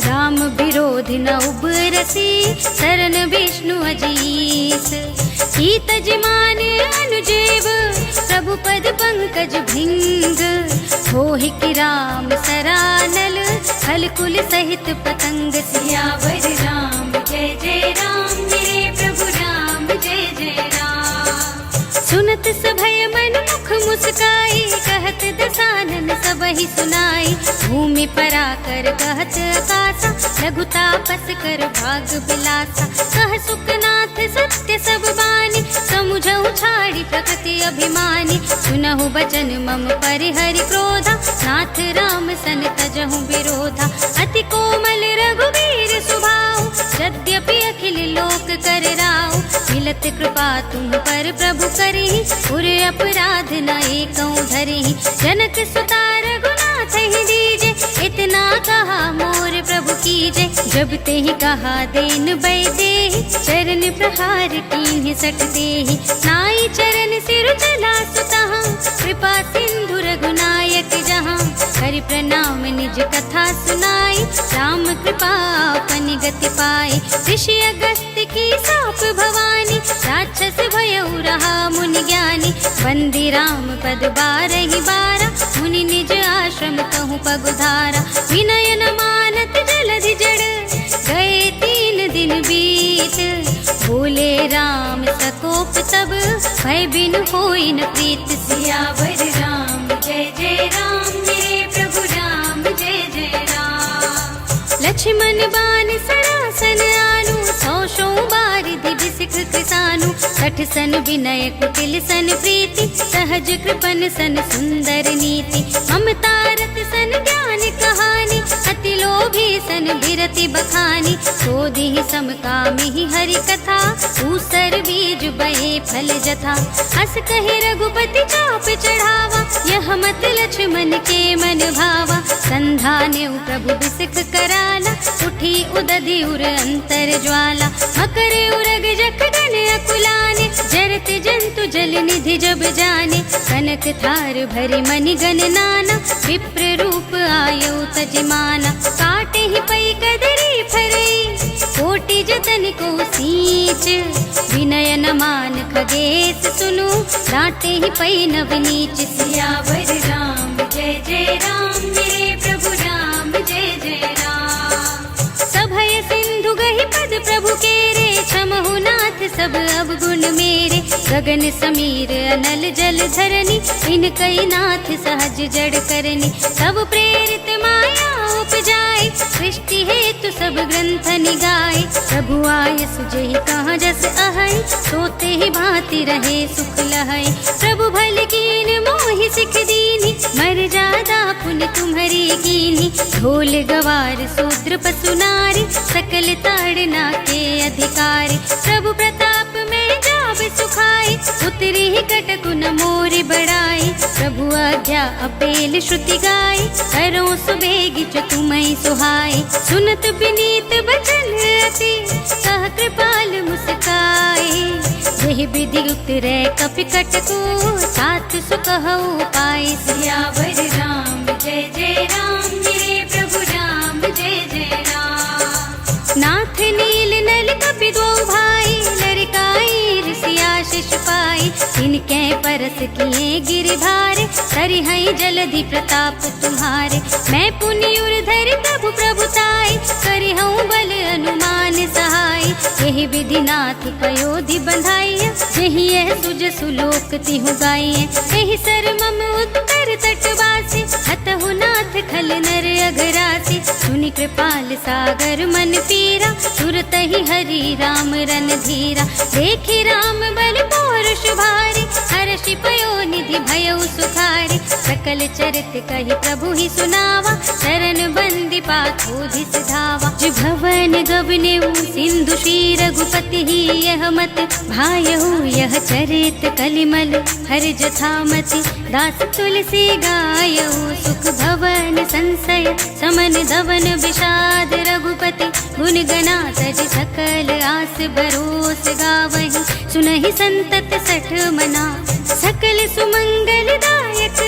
राम विरोध न उबरसी शरण विष्णु अजीस की तजमान अनुजेव प्रभु पद पंकज भृंग होहि कि राम सरानल हल कुल सहित पतंग सियावर राम जय जय राम मेरे प्रभु राम जय जय राम। सुनत सभय मन मुख मुस्काई कहत दसानन सबहि सुनाई भूमि पराकर कहत आकाशा लघुतापस कर भाग बिलासा कह सुखनाथ सत्य सब बानी समुझऊ छाड़ी प्रकृति अभिमानी सुनहु बचन मम परिहरि क्रोधा नाथ राम सन तजहु विरोधा अति कोमल रघुवीर सुभाऊ यद्यपि अखिल लोक कर राव, मिलत कृपा तुम पर प्रभु करहि, उर अपराध न एकौ धरहि। जनक सुता रघुनाथ ही दीजे, इतना कहा मोर प्रभु कीजे। जब ते ही कहा देन बैदेहि, चरण प्रहार कीन्हि सठ देहि। नाई चरण सिर चला सुतहाँ, कृपा सिंधु रघुनायक जहाँ। करि प्रणाम निज कथा सुनाई, राम कृपा अपनि गति पाई। ऋषि अगस्त्य की साप भवानी, राक्षस भयउ रहा मुनि ज्ञानी। वंदे राम पद बारहि बारा, मुनि निज आश्रम कहूँ पगुधारा। विनय न मानत जलधि जड़, गए 3 दिन बीत। बोले राम सकोप तब, भय बिनु होई न प्रीत। सियावर राम जय जय राम, मेरे प्रभु राम जय जय राम। लक्ष्मण बान सरासन आनु, 100 बारिधि बिसिख कृसानु। 60 सन विनय कुटिल सन प्रीति, सहज कृपन सन सुंदर नीति। ममता रत सन ज्ञान कहानी, अति लोभी सन बिरति बखानी। सोधिहि समकामिहि हरि कथा, ऊसर बीज बहे फल जथा। अस कहि रघुपति चाप चढ़ावा, यह मत लक्ष्मण के मन भावा। संधान्यउ प्रभु बिसिख कराला, उठी उदधि उर अंतर ज्वाला। मकर उरग जख गन अकुलाने, जरत जंतु जल निधि जब जाने। कनक थार भरि मनि गन नाना, विप्र रूप आयउ तजिमाना। काटे ही पै कदरी फरई, कोटि जतन को सींच। विनय न मान खगेश सुनु, डांटे ही पै नव नीच। सियावर राम जय जय राम, मेरे प्रभु राम जय जय राम। सभय सिंधु गहि पद प्रभु केरे, क्षमहु नाथ सब अवगुण मेरे। गगन समीर अनल जल धरनी, इनकई नाथ सहज जड़ करनी। सब प्रेरित माया उपजाए, सृष्टि हेतु सब ग्रंथ निगाए। प्रभु आयस जेहि कहाँ जस अहै, सोते ही भांति रहे सुख लहै। प्रभु भल कीन मोहि सिख दीनी, मर्यादा पुनि तुम्हरी कीनी। ढोल गवार शूद्र पशु नारी, सकल ताड़ना के अधिकारी। प्रभु प्रताप में जाब सुखाई, उतरी ही कटकु न मोरि बड़ाई। प्रभु आज्ञा अपेल श्रुति गाई, करो सुबेगी जो तुम्हें सुहाई। सुनत विनीत बचन अति, कह कृपाल मुस्काई। यही विधि उतरे कपि कटकु, साथ सुकहु पाई। सियावर राम जय जय राम, मेरे प्रभु राम जय जय राम। नाथ नील नल कपि दो भाई, लरिकाई ऋषिया शिष पाई। इनके परस किए गिरधारे, सरिहै जलधि प्रताप तुम्हारे। मैं पुनि उर्धर प्रभु प्रभुताई, करिहूँ बल अनुमान सहाय। यही विधि नाथ पयोधि बंधाइय, यही यह सुज सुलोक तिहु गाइय। यही सर मम उत्तर तटवासी, हतहु नाथ खल नर अघरासी। सुनि कृपाल सागर मन पीरा, तुरत ही हरि राम रन धीरा। देखि राम बल पौरुष भारी, हर्षि पयो निधि भयउ सुखारी। सकल चरित कहि प्रभु ही सुनावा, शरण बंदी पाथोधि सिधावा। भवन गबनेउ सिंधु श्री रघुपति ही, यह मत भायहु यह चरित कलिमल हर जथामति। दास तुलसी गायहु, सुख भवन संशय समन दवन विषाद। रघुपति गुण गना तज सकल आस बरोस गावहि। सुनहि संतत सठ मना, सकल सुमंगल दायक।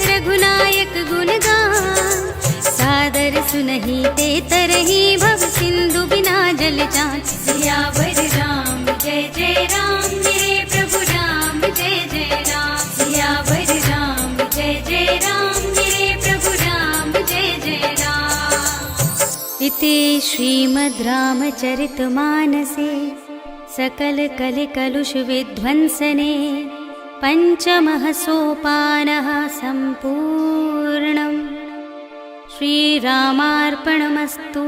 रघुनायक गुण गान, सादर सुनहि ते तरहि। भव सिंधु बिना जल जात। सियावर राम जय जय राम, मेरे प्रभु राम जय जय राम। सियावर राम जय जय राम, मेरे प्रभु राम जय जय राम। इति श्रीमद् रामचरितमानसे सकल कलि कलुष विध्वंसने पंचमः सोपानः सम्पूर्णम्। श्रीरामार्पणमस्तु।